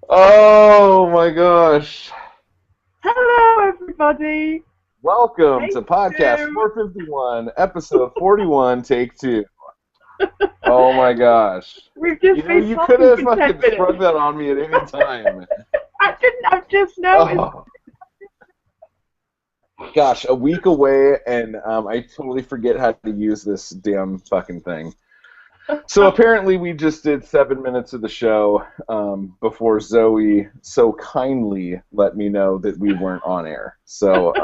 Oh my gosh. Hello, everybody. Welcome to Take podcast two. 451, episode 41, take two. Oh my gosh. We've just been You could talking have for 10 fucking sprung minutes. that on me at any time. I didn't. I've just noticed. Oh gosh, a week away, and I totally forget how to use this damn fucking thing. So apparently, we just did 7 minutes of the show before Zoe so kindly let me know that we weren't on air. So,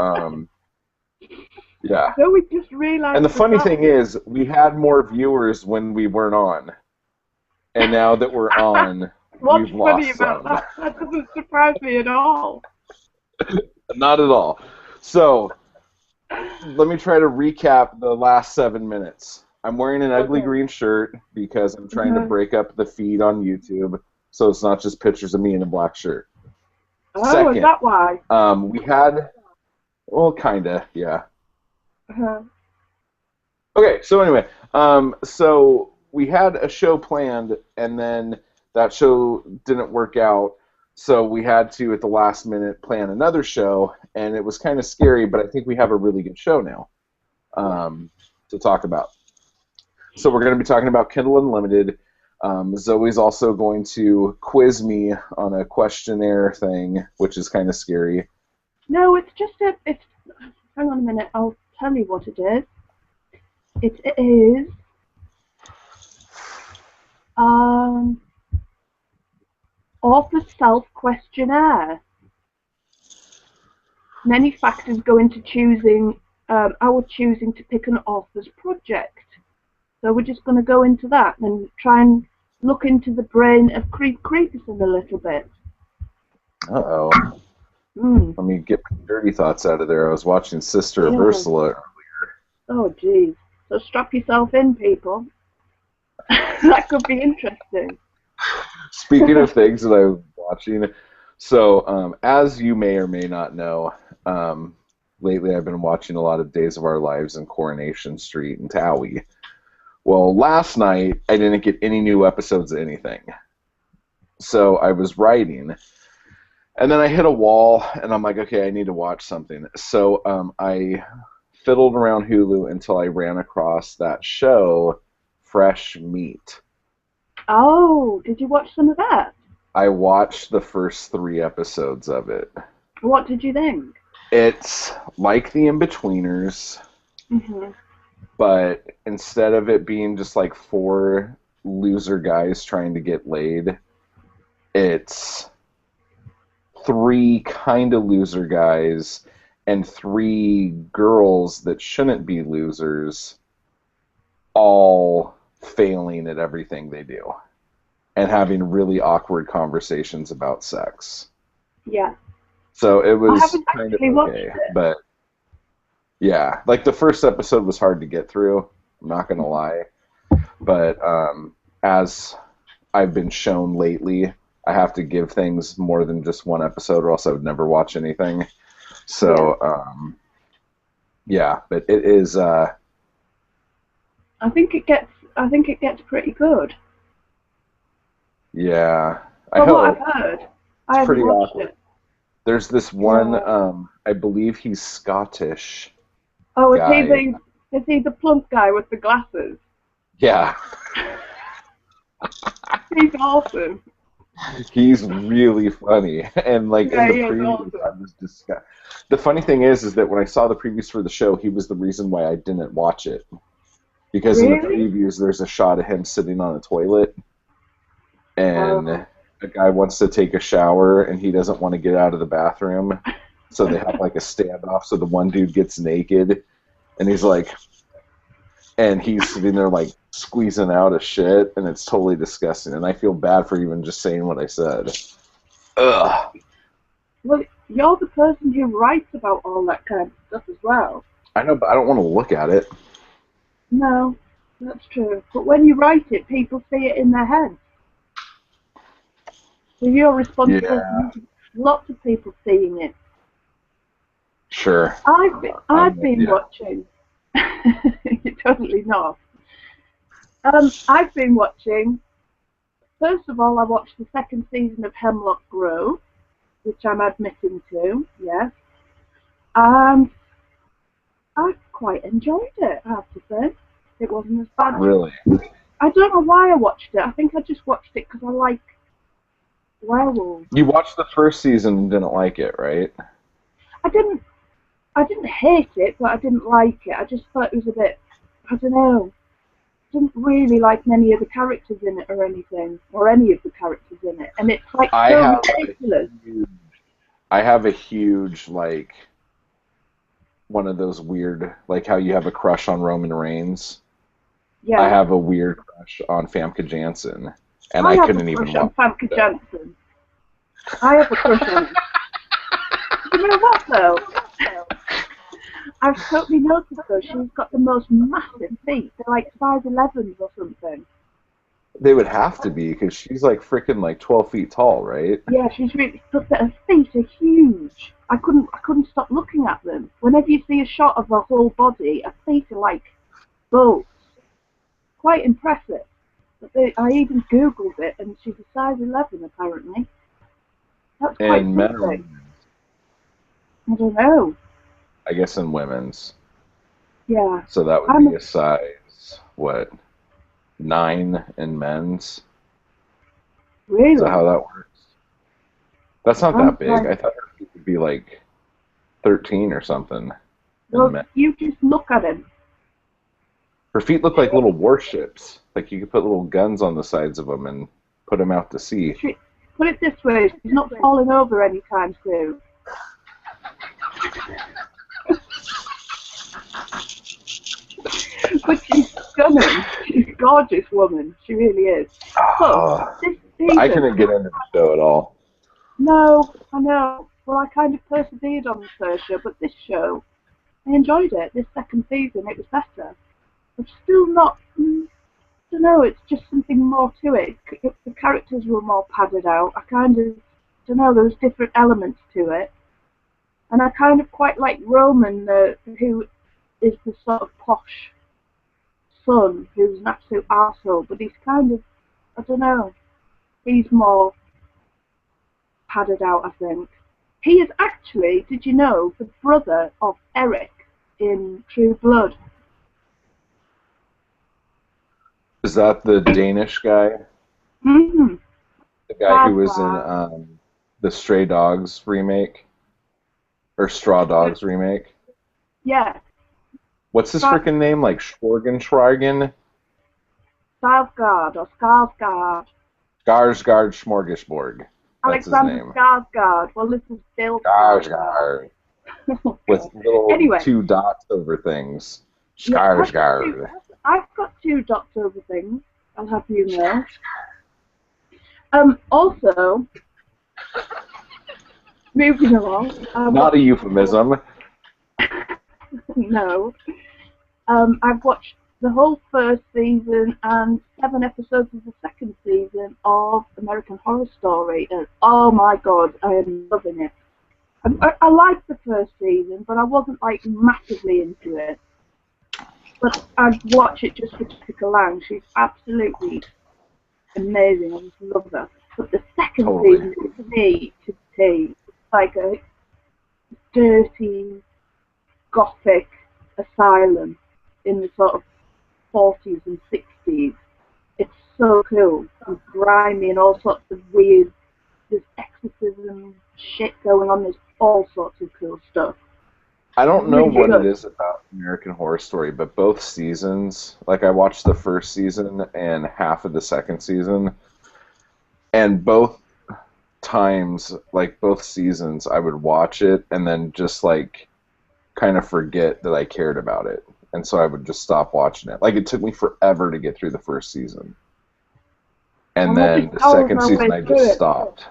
yeah. So we just And realised the the funny fact. thing is, we had more viewers when we weren't on. And now that we're on, What's we've funny lost about some. that? That doesn't surprise me at all. Not at all. So, let me try to recap the last 7 minutes. I'm wearing an ugly Okay. green shirt because I'm trying to Mhm. break up the feed on YouTube so it's not just pictures of me in a black shirt. Oh, is Second, that why? we had, well, kinda, yeah. Uh-huh. Okay, so anyway, so we had a show planned, and then that show didn't work out, so we had to, at the last minute, plan another show, and it was kind of scary, but I think we have a really good show now Yeah. to talk about. So we're going to be talking about Kindle Unlimited. Zoe's also going to quiz me on a questionnaire thing, which is kind of scary. No, it's just a. It's. Hang on a minute. I'll tell you what it is. It is um author self questionnaire. Many factors go into choosing our choosing to pick an author's project. So we're just going to go into that and try and look into the brain of Creepyson a little bit. Uh-oh. Mm. Let me get my dirty thoughts out of there. I was watching Sister of Yeah. Ursula. Oh, geez. So strap yourself in, people. That could be interesting. Speaking of things that I'm watching, so as you may or may not know, lately I've been watching a lot of Days of Our Lives and Coronation Street and Towie. Well, last night I didn't get any new episodes of anything. So I was writing, and then I hit a wall, and I'm like, okay, I need to watch something. So I fiddled around Hulu until I ran across that show, Fresh Meat. Oh, did you watch some of that? I watched the first 3 episodes of it. What did you think? It's like the In-Betweeners, Hmm. but instead of it being just like 4 loser guys trying to get laid, it's 3 kind of loser guys and 3 girls that shouldn't be losers, all failing at everything they do and having really awkward conversations about sex. Yeah. So it I was haven't kind of actually watched okay, it. but yeah, like the first episode was hard to get through. I'm not gonna lie, but as I've been shown lately, I have to give things more than just one episode, or else I would never watch anything. Yeah. So yeah, but it is. I think it gets. I think it gets pretty good. Yeah, I From what I've hope. heard, It's I haven't pretty watched awkward. it. There's this one. Yeah. I believe he's Scottish Oh, guy. is he the plump guy with the glasses? Yeah, He's awesome. he's really funny, and like in Yeah, the he is previews, I awesome. was disgusted. The funny thing is that when I saw the previews for the show, he was the reason why I didn't watch it. Because in the Really? previews, there's a shot of him sitting on a toilet, and Oh. a guy wants to take a shower, and he doesn't want to get out of the bathroom, so they have like a standoff. So the one dude gets naked, and he's like, and he's sitting there like squeezing out a shit, and it's totally disgusting. And I feel bad for even just saying what I said. Ugh. Well, you're the person who writes about all that kind of stuff as well. I know, but I don't want to look at it. No, that's true. But when you write it, people see it in their heads. So you're responsible Yeah, for lots of people seeing it. sure. I'm I've with been you. watching. You're totally not. I've been watching first of all, I watched the second season of Hemlock Grove, which I'm admitting to, yes. And I quite enjoyed it, I have to say. It wasn't as bad. Really? I don't know why I watched it. I think I just watched it because I like werewolves. You watched the first season and didn't like it, right? I didn't hate it, but I didn't like it. I just thought it was a bit, I don't know. I didn't really like many of the characters in it or anything, or any of the characters in it. And it's like so ridiculous. I have a huge, like, one of those weird, like how you have a crush on Roman Reigns. Yeah. I have a weird crush on Famke Janssen, and I couldn't even watch Famke Janssen. I have a crush on him. You know what though? I've totally noticed though, she's got the most massive feet. They're like size 11s or something. They would have to be, because she's like freaking like 12 feet tall, right? Yeah, she's really. But her feet are huge. I couldn't stop looking at them. Whenever you see a shot of her whole body, her feet are like boats. Quite impressive. But I even googled it, and she's a size 11 apparently. That's quite something. I don't know. I guess in women's. Yeah. So that would be a size, what, 9 in men's? Really? Is that how that works? That's not that big. I thought it would be like 13 or something. Well, you just look at him. Her feet look like little warships. Like you could put little guns on the sides of them and put them out to sea. Put it this way, she's not falling over anytime soon. But she's stunning. She's a gorgeous woman. She really is. But this season, I couldn't get into the show at all. No, I know. Well, I kind of persevered on the first show, but this show, I enjoyed it. This second season, it was better. I'm still not, I don't know, it's just something more to it. The characters were more padded out. I kind of, don't know, there was different elements to it. And I kind of quite like Roman, who is the sort of posh son, who's an absolute arsehole, but he's kind of, I don't know, he's more padded out, I think. He is actually, did you know, the brother of Eric in True Blood. Is that the Danish guy? Mm-hmm. The guy who was in the Stray Dogs remake? Or Straw Dogs remake? Yeah. What's his freaking name? Like Schwargenschwargen? Skarsgård or Skarsgård. Skarsgård Smorgasbord. Alexander Skarsgård. Well, this is Bill Skarsgård. With little 2 dots over things. Skarsgård. I've got 2 dots over things, I'll have you know. Also, moving along. Not a euphemism. No. I've watched the whole first season and 7 episodes of the second season of American Horror Story. And oh my god, I am loving it. I liked the first season, but I wasn't like massively into it. But I'd watch it just for Jessica Lange. She's absolutely amazing. I just love her. But the second season, to me, it's like a dirty, gothic asylum in the sort of 40s and 60s. It's so cool and grimy and all sorts of weird. There's exorcism shit going on. There's all sorts of cool stuff. I don't know what it is about American Horror Story, but both seasons, like I watched the first season and half of the second season, and both times, like both seasons, I would watch it and then just like kind of forget that I cared about it. And so I would just stop watching it. Like it took me forever to get through the first season. And then the second season I just stopped.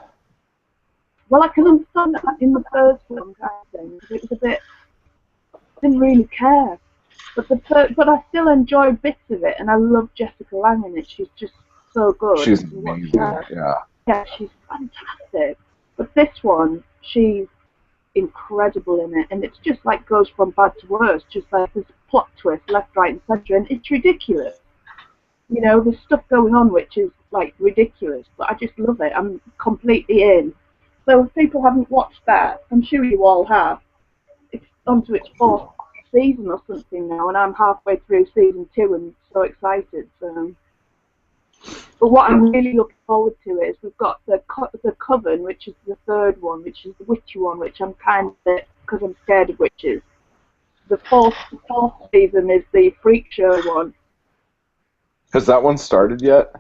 Well, I can understand that in the first one, kind of thing. It was a bit, didn't really care. But I still enjoy bits of it, and I love Jessica Lange in it. She's just so good. She's amazing, yeah. Yeah, she's fantastic. But this one, she's incredible in it, and it's just like goes from bad to worse. Just like this plot twist, left, right, and centre, and it's ridiculous. You know, there's stuff going on which is like ridiculous, but I just love it. I'm completely in. So if people haven't watched that, I'm sure you all have. It's onto its fourth season or something now, and I'm halfway through season 2 and so excited. So, but what I'm really looking forward to is we've got the Coven, which is the third one, which is the witchy one, which I'm kind of, because I'm scared of witches. The fourth season is the freak show one. Has that one started yet?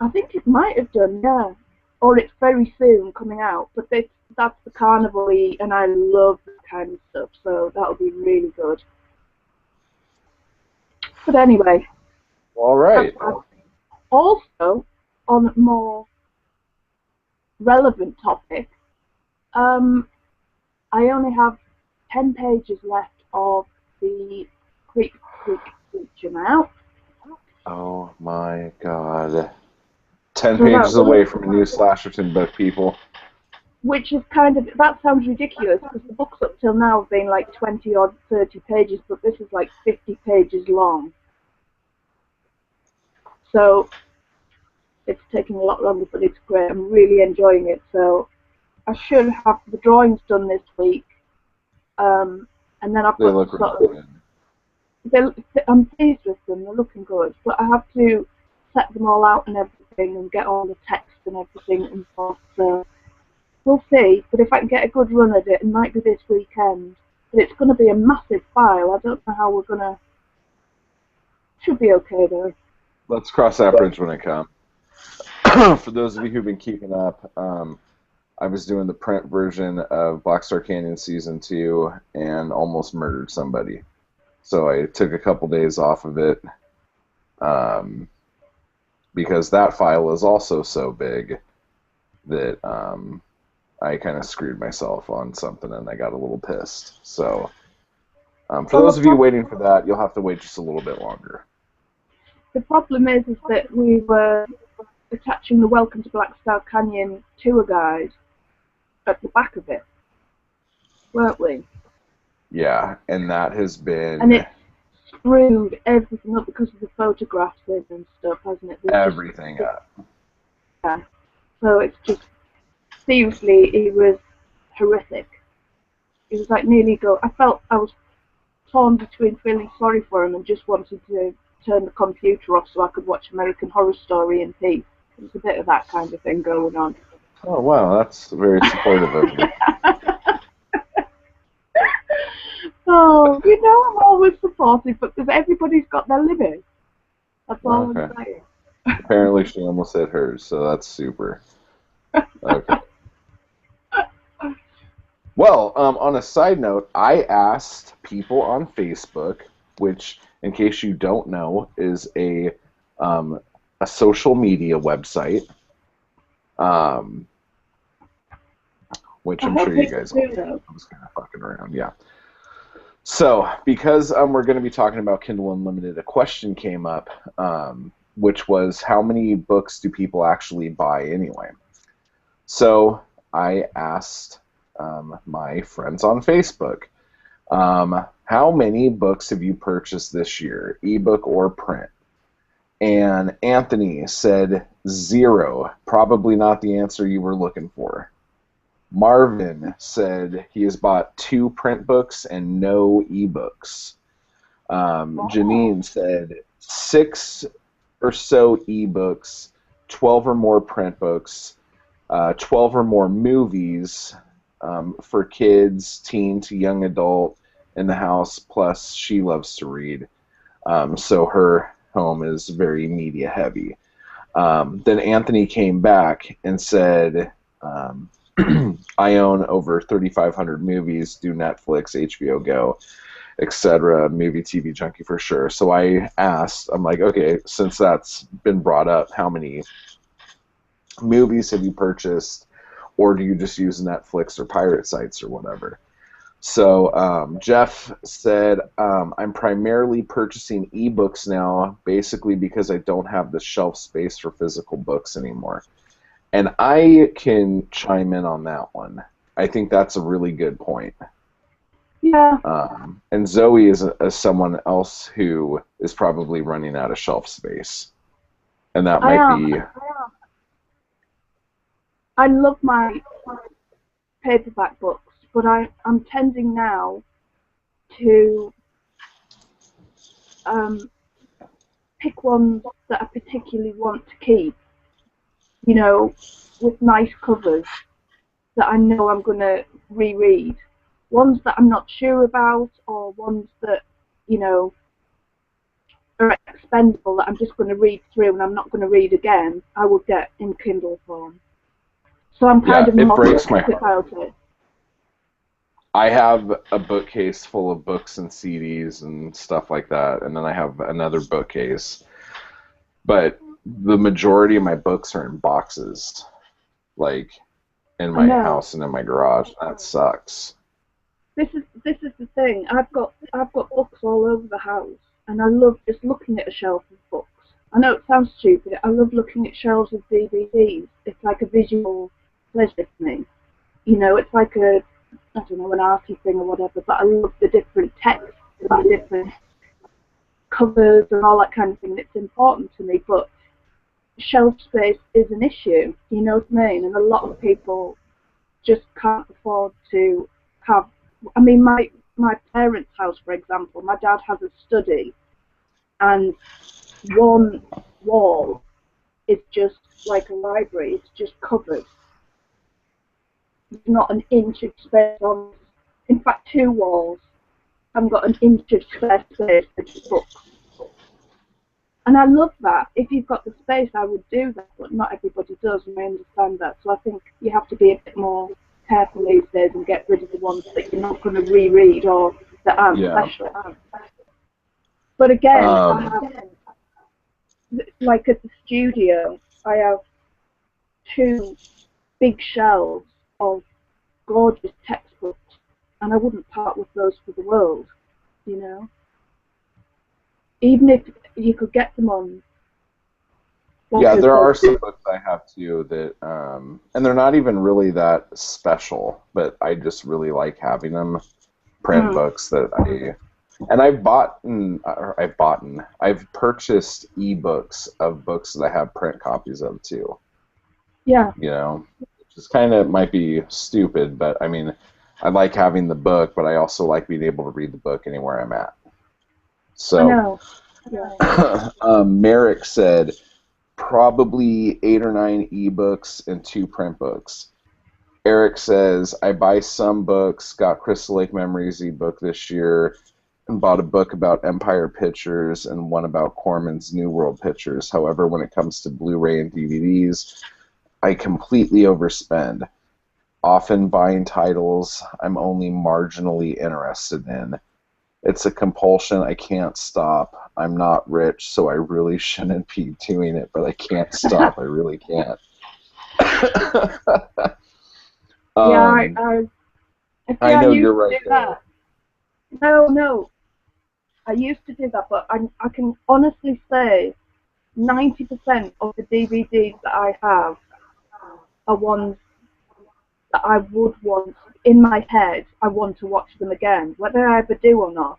I think it might have done, yeah. Or it's very soon coming out. But that's the carnival-y, and I love that kind of stuff, so that'll be really good. But anyway, All that's right. also on a more relevant topic. Um, I only have 10 pages left of the Creek Creek feature now. Oh my God. 10 So that pages will, away from a new Slasherton book, people. which is kind of, that sounds ridiculous because the books up till now have been like 20 or 30 pages, but this is like 50 pages long. So it's taking a lot longer, but it's great. I'm really enjoying it. So I should have the drawings done this week, and then I've They got look to sort really of, good. I'm pleased with them. They're looking good, but I have to set them all out and everything, and get all the text and everything and stuff. So we'll see. But if I can get a good run at it, it might be this weekend. But it's going to be a massive file. I don't know how we're going to. Should be okay though. Let's cross that bridge when it comes. For those of you who've been keeping up, I was doing the print version of Black Star Canyon Season 2 and almost murdered somebody. So I took a couple days off of it um, because that file is also so big that I kind of screwed myself on something and I got a little pissed. So for Well, those of you waiting for that, you'll have to wait just a little bit longer. the problem is that we were attaching the Welcome to Black Star Canyon tour guide at the back of it, weren't we? Yeah, and that has And been it screwed everything up because of the photographs in and stuff, hasn't it? There's just, everything up. yeah. So it's just, seriously, it was horrific. It was like nearly go. I felt I was torn between feeling sorry for him and just wanted to turn the computer off so I could watch American Horror Story in peace. There's a bit of that kind of thing going on. Oh, wow, that's very supportive of you. Oh, you know I'm always supportive, but because everybody's got their limits. That's all Okay. I'm saying. Apparently she almost hit hers, so that's super. Okay. Well, on a side note, I asked people on Facebook, which, in case you don't know, is um, a social media website, um, which I I'm sure hope you people guys all do know. though. I'm just kind of fucking around, yeah. So, because we're going to be talking about Kindle Unlimited, a question came up, which was how many books do people actually buy anyway? So, I asked my friends on Facebook, how many books have you purchased this year, ebook or print? And Anthony said 0, probably not the answer you were looking for. Marvin said he has bought 2 print books and no ebooks. Janine said 6 or so ebooks, 12 or more print books, 12 or more movies for kids, teen to young adult in the house, plus she loves to read. So her home is very media heavy. Then Anthony came back and said, I own over 3,500 movies, do Netflix, HBO Go, etc. Movie TV junkie for sure. So I asked, I'm like, okay, since that's been brought up, how many movies have you purchased, or do you just use Netflix or pirate sites or whatever? So Jeff said, I'm primarily purchasing ebooks now, basically because I don't have the shelf space for physical books anymore. And I can chime in on that one. I think that's a really good point. Yeah. And Zoe is someone else who is probably running out of shelf space, and that I might am. be I love my paperback books, but I'm tending now to um, pick ones that I particularly want to keep, you know, with nice covers that I know I'm going to reread. Ones that I'm not sure about, or ones that, you know, are expendable that I'm just going to read through and I'm not going to read again, I will get in Kindle form. So I'm kind yeah, of it more breaks my picky heart. about it. I have a bookcase full of books and CDs and stuff like that, and then I have another bookcase. But the majority of my books are in boxes, like in I my know. house and in my garage. That sucks. This is the thing. I've got books all over the house, and I love just looking at a shelf of books. I know it sounds stupid. I love looking at shelves of DVDs. It's like a visual pleasure to me. You know, it's like a, I don't know, an arty thing or whatever. But I love the different texts, the different covers, and all that kind of thing. It's important to me. But shelf space is an issue. You know what I mean? And a lot of people just can't afford to have. I mean, my parents' house, for example, my dad has a study, and one wall is just like a library. It's just covered. There's not an inch of space on. In fact, two walls haven't got an inch of spare space for just books. And I love that. If you've got the space, I would do that, but not everybody does, and I understand that. So I think you have to be a bit more careful these days and get rid of the ones that you're not going to reread or that aren't Yeah. special. But again, I Um, have, like at the studio, I have two big shelves of gorgeous textbooks, and I wouldn't part with those for the world, you know. Even if you could get them on yeah, Walker's there are books. some books I have too that, and they're not even really that special, but I just really like having them. Print Mm, books that and I've purchased ebooks of books that I have print copies of too. yeah, You know, which is kind of might be stupid, but I mean, I like having the book, but I also like being able to read the book anywhere I'm at. I So, know. Yeah. Merrick said probably 8 or 9 ebooks and 2 print books. Eric says, I buy some books, got Crystal Lake Memories ebook this year, and bought a book about Empire Pictures and one about Corman's New World Pictures. However, when it comes to Blu-ray and DVDs, I completely overspend, often buying titles I'm only marginally interested in. It's a compulsion I can't stop. I'm not rich, so I really shouldn't be doing it, but I can't stop. I really can't. Yeah, um, I see. I I know you're used to right do though. that. No, no, I used to do that, but I can honestly say 90% of the DVDs that I have are ones that I would want in my head. I want to watch them again, whether I ever do or not.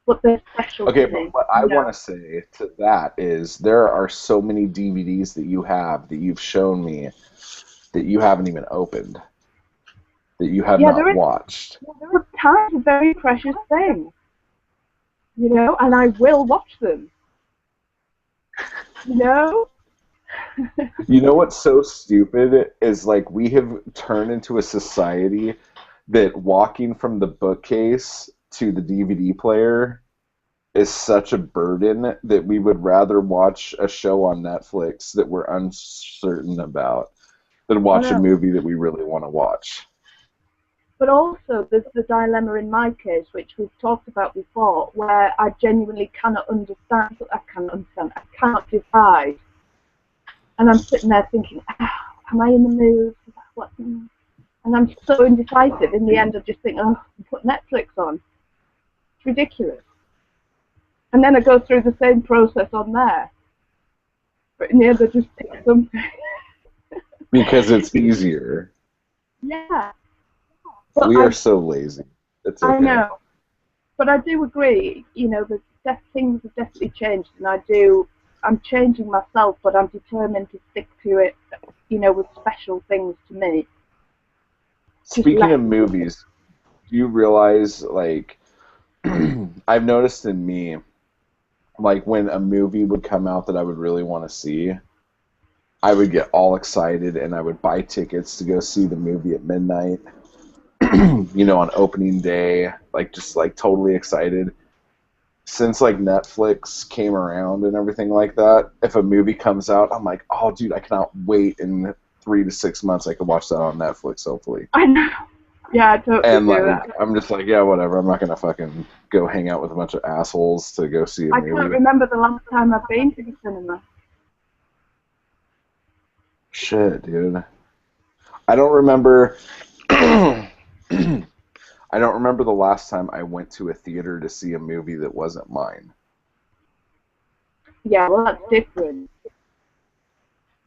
But they're special Okay, to but me, what I you want know. to say to that is there are so many DVDs that you have that you've shown me that you haven't even opened, that you have Yeah, not watched. but time's a very precious thing, you know, and I will watch them, you know. You know what's so stupid is like we have turned into a society that walking from the bookcase to the DVD player is such a burden that we would rather watch a show on Netflix that we're uncertain about than I watch a know. movie that we really want to watch. But also, there's the dilemma in my case, which we've talked about before, where I genuinely cannot understand. I cannot understand. I cannot decide, and I'm sitting there thinking, "Am I in the mood? What?" And I'm so indecisive. In the end, I just think, "Oh, put Netflix on. It's ridiculous." And then I go through the same process on there, but in the end, I just pick something. Because it's easier. Yeah, but We are I so lazy. It's I okay. know, but I do agree. You know, things have definitely changed, and I'm changing myself, but I'm determined to stick to it. You know, with special things to me. Just Speaking less. of movies, do you realize, like, I've noticed in me, like, when a movie would come out that I would really want to see, I would get all excited and I would buy tickets to go see the movie at midnight, on opening day, like, just like totally excited. Since like Netflix came around and everything like that, if a movie comes out, I'm like, oh, dude, I cannot wait. In 3 to 6 months, I could watch that on Netflix, hopefully. I know. Yeah, I totally And do like, that. I'm just like, yeah, whatever. I'm not gonna fucking go hang out with a bunch of assholes to go see a I can't movie. remember the last time I've been to the cinema. Shit, dude. I don't remember. I don't remember the last time I went to a theater to see a movie that wasn't mine. Yeah, well, that's different.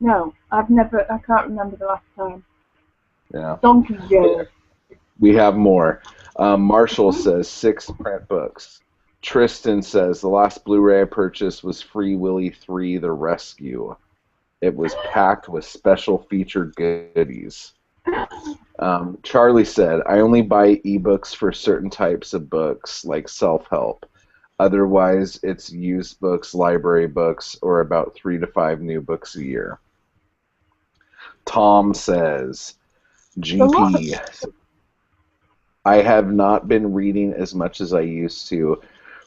No, I've never. I can't remember the last time. Yeah. Donkey years. We have more. Marshall says 6 print books. Tristan says the last Blu-ray I purchased was Free Willy 3: The Rescue. It was packed with special featured goodies. Charlie said, I only buy ebooks for certain types of books, like self-help. Otherwise, it's used books, library books, or about 3 to 5 new books a year. Tom says, A lot of GP, I have not been reading as much as I used to,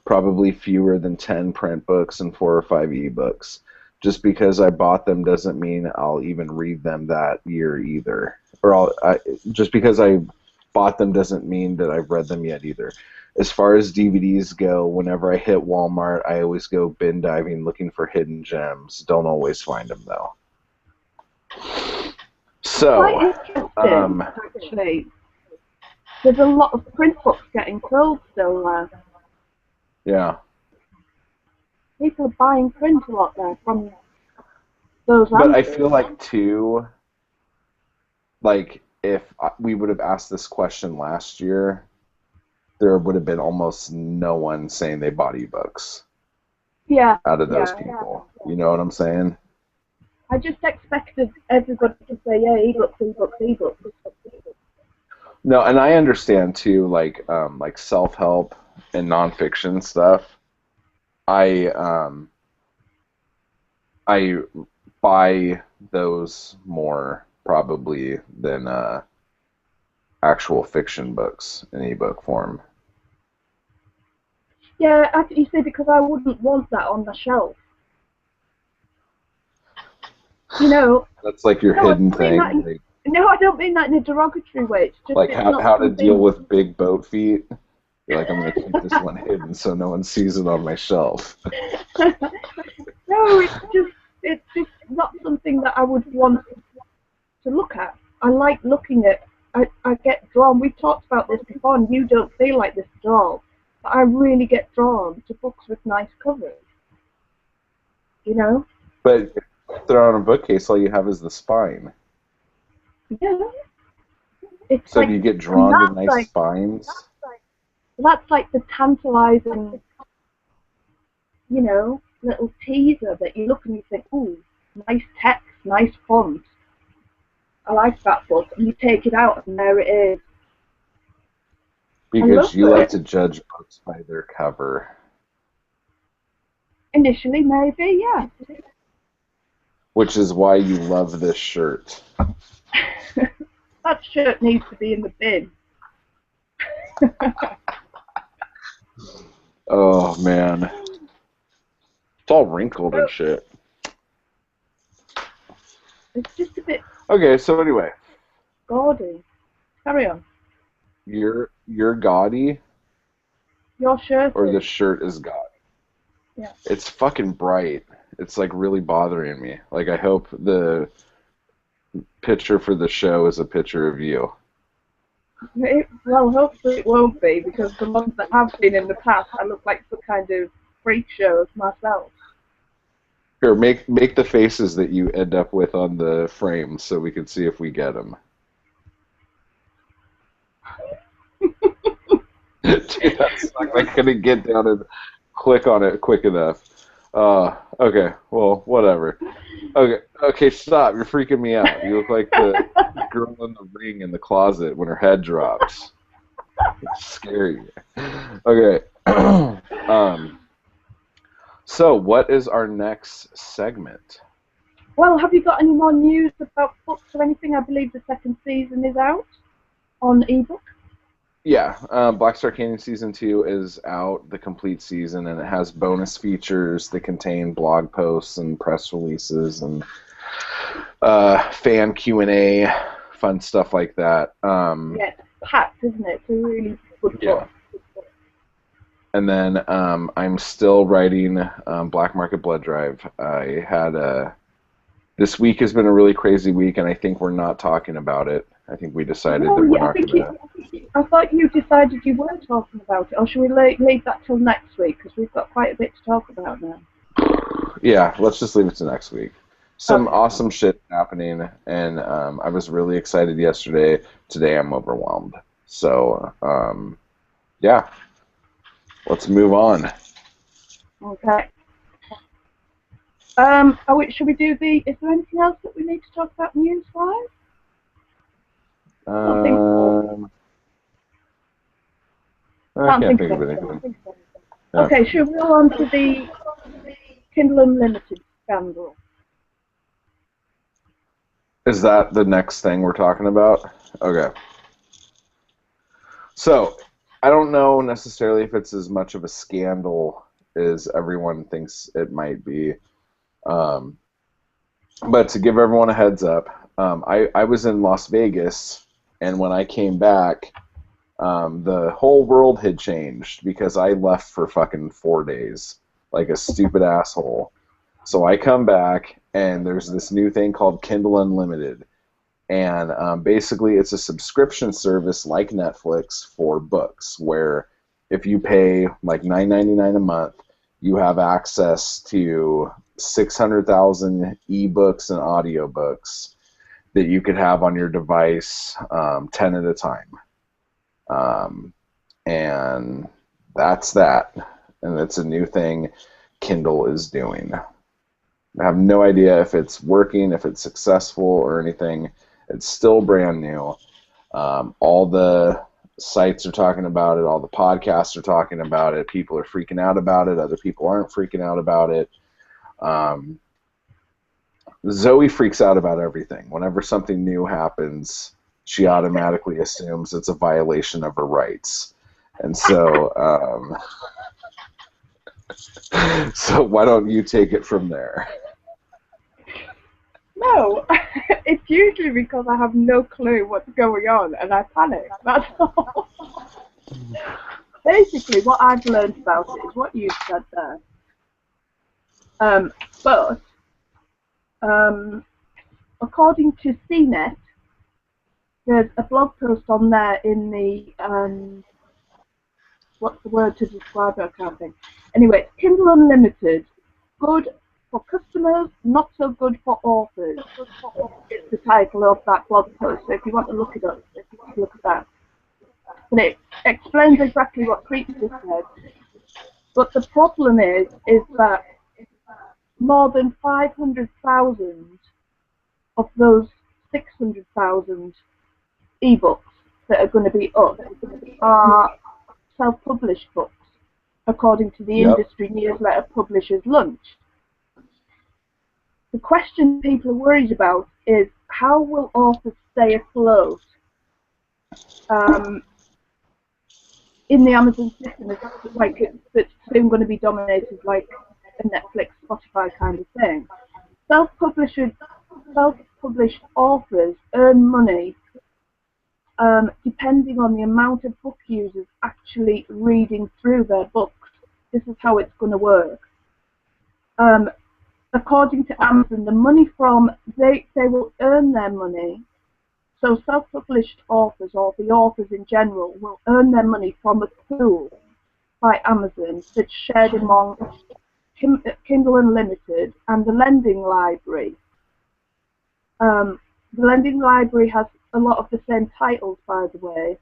probably fewer than 10 print books and 4 or 5 ebooks. Just because I bought them doesn't mean I'll even read them that year either. Just because I bought them doesn't mean that I've read them yet either. As far as DVDs go, whenever I hit Walmart, I always go bin diving looking for hidden gems. Don't always find them though. quite So, interesting, actually. There's a lot of print books getting sold still there. yeah. People are buying print a lot there from those But I answers. feel like, too, like, if we would have asked this question last year, there would have been almost no one saying they bought ebooks Yeah, out of those yeah. people. You know what I'm saying? I just expected everybody to say, yeah, ebooks, ebooks, ebooks. No, and I understand too, like self-help and nonfiction stuff. I buy those more probably than actual fiction books in ebook form. Yeah, you see, because I wouldn't want that on the shelf. You know, That's like your no, I hidden don't mean that. thing, like, No, I don't mean that in a derogatory way. It's just like it's how not how to deal something. with big boat feet. You're like, I'm gonna keep this one hidden so no one sees it on my shelf. No, it's just not something that I would want to look at. I like looking at. I get drawn. We've talked about this before, and you don't feel like this at all. But I really get drawn to books with nice covers. You know? But if you throw on a bookcase, all you have is the spine. Yeah. It's So do like, you get and drawn to nice spines? that's like the tantalising, little teaser that you look and you think, ooh, nice text, nice font. I like that book, and you take it out, and there it is. I Because love you like it. to judge books by their cover. Initially, maybe, yeah. Which is why you love this shirt. That shirt needs to be in the bin. Oh, man. It's all wrinkled and shit. It's just a bit Okay, so anyway, gaudy. Carry on. you're gaudy, Your shirt or the is. shirt is gaudy? Yeah. It's fucking bright. It's like really bothering me. Like, I hope the picture for the show is a picture of you. Well, hopefully it won't be, because the ones that have been in the past, I look like some kind of freak show of myself. Here, make the faces that you end up with on the frame so we can see if we get them. Dude, that sucked. I couldn't get down and click on it quick enough. Okay, well, whatever. Okay, stop. You're freaking me out. You look like the girl in the ring in the closet when her head drops. It's scary. Okay. So what is our next segment? Well, have you got any more news about books or anything? I believe the second season is out on ebook. Yeah, Black Star Canyon Season 2 is out, the complete season, and it has bonus features that contain blog posts and press releases and fan Q&A, fun stuff like that. Yeah, it's packed, isn't it? It's a really good book. And then I'm still writing Black Market Blood Drive. I had this week has been a really crazy week, and I think we're not talking about it. I think we decided that we're not going to... I thought you decided you were talking about it, or should we leave that till next week, because we've got quite a bit to talk about now. Yeah, let's just leave it to next week. Some awesome shit happening, and I was really excited yesterday. Today I'm overwhelmed. So, yeah, let's move on. Okay. Should we do the... Is there anything else that we need to talk about news-wise? I can't think of anything. Yeah. Okay, should we go on to the Kindle Unlimited scandal? Is that the next thing we're talking about? Okay. So, I don't know necessarily if it's as much of a scandal as everyone thinks it might be. But to give everyone a heads up, I was in Las Vegas, and when I came back, the whole world had changed because I left for fucking 4 days, like a stupid asshole. So I come back, and there's this new thing called Kindle Unlimited. And basically it's a subscription service like Netflix for books, where if you pay like $9.99 a month, you have access to 600,000 ebooks and audiobooks that you could have on your device 10 at a time. And that's that. And it's a new thing Kindle is doing. I have no idea if it's working, if it's successful or anything. It's still brand new. All the sites are talking about it. All the podcasts are talking about it. People are freaking out about it. Other people aren't freaking out about it. Zoe freaks out about everything. Whenever something new happens, she automatically assumes it's a violation of her rights. And so, so why don't you take it from there? No, it's usually because I have no clue what's going on and I panic. That's all. Basically, what I've learned about it is what you said there. But according to CNET, there's a blog post on there in the what's the word to describe it? I can't think. Anyway, it's Kindle Unlimited, good for customers, not so good for authors. It's the title of that blog post, so if you want to look it up, if you want to look at that. And it explains exactly what Creep just said. But the problem is that more than 500,000 of those 600,000 ebooks that are going to be up are self-published books, according to the industry newsletter Publishers Lunch. The question people are worried about is how will authors stay afloat in the Amazon system? That's soon going to be dominated like a Netflix, Spotify kind of thing. Self-published authors earn money depending on the amount of book users actually reading through their books. This is how it's going to work. According to Amazon, the money from, they will earn their money, so self-published authors, or the authors in general, will earn their money from a pool by Amazon that's shared among Kindle Unlimited and the Lending Library. The Lending Library has a lot of the same titles, by the way,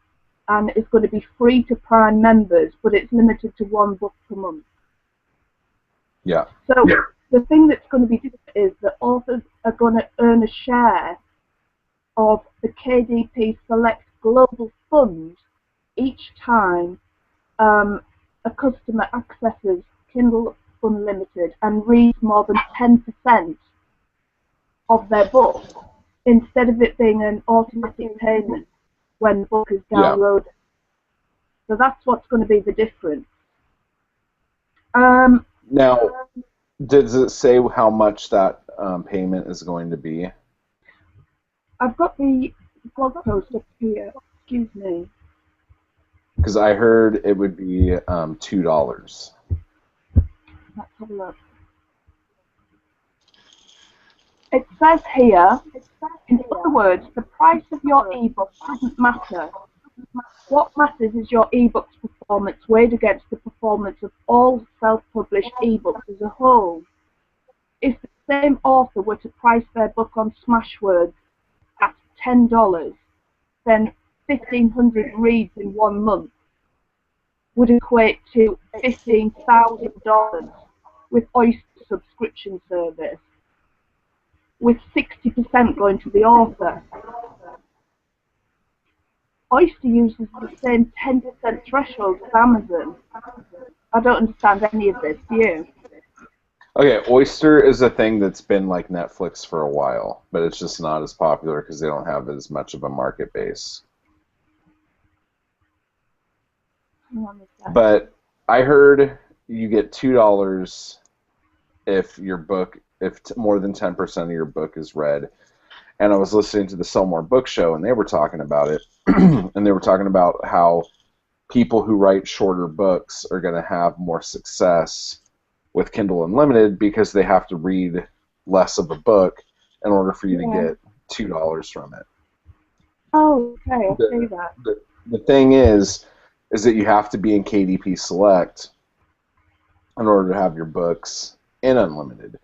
and it's going to be free to Prime members, but it's limited to 1 book per month. Yeah. So the thing that's going to be different is that authors are going to earn a share of the KDP Select Global Fund each time a customer accesses Kindle Unlimited and reads more than 10% of their book, instead of it being an automatic payment when the book is downloaded. So that's what's going to be the difference. Now, does it say how much that payment is going to be? I've got the blog post up here. Excuse me. Because I heard it would be $2. Let's have a look. It says here, in other words, the price of your ebook doesn't matter. What matters is your ebook's performance weighed against the performance of all self-published ebooks as a whole. If the same author were to price their book on Smashwords at $10, then 1,500 reads in 1 month would equate to $15,000 with Oyster subscription service, with 60% going to the author. Oyster uses the same 10% threshold as Amazon. I don't understand any of this, do you? Okay, Oyster is a thing that's been like Netflix for a while, but it's just not as popular because they don't have as much of a market base. But I heard you get $2 if your book, if more than 10% of your book is read. And I was listening to the Sell More Book Show, and they were talking about it, and they were talking about how people who write shorter books are going to have more success with Kindle Unlimited because they have to read less of a book in order for you to get $2 from it. Oh, okay, I see that. The thing is that you have to be in KDP Select in order to have your books in Unlimited.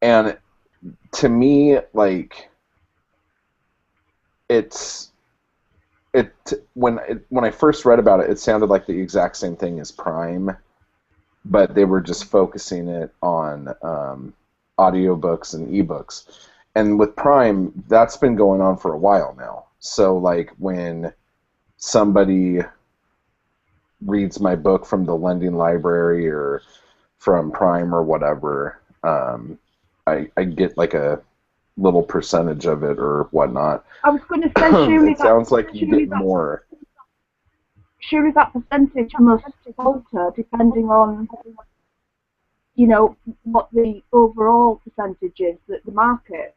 And to me, like, when I first read about it, it sounded like the exact same thing as Prime, but they were just focusing it on audiobooks and ebooks. And with Prime, that's been going on for a while now. So, like, when somebody reads my book from the lending library or from Prime or whatever, I get like a little percentage of it or whatnot. I was going to say, surely it sounds like you get more. Surely that percentage must alter depending on, you know, what the overall percentage is at the market.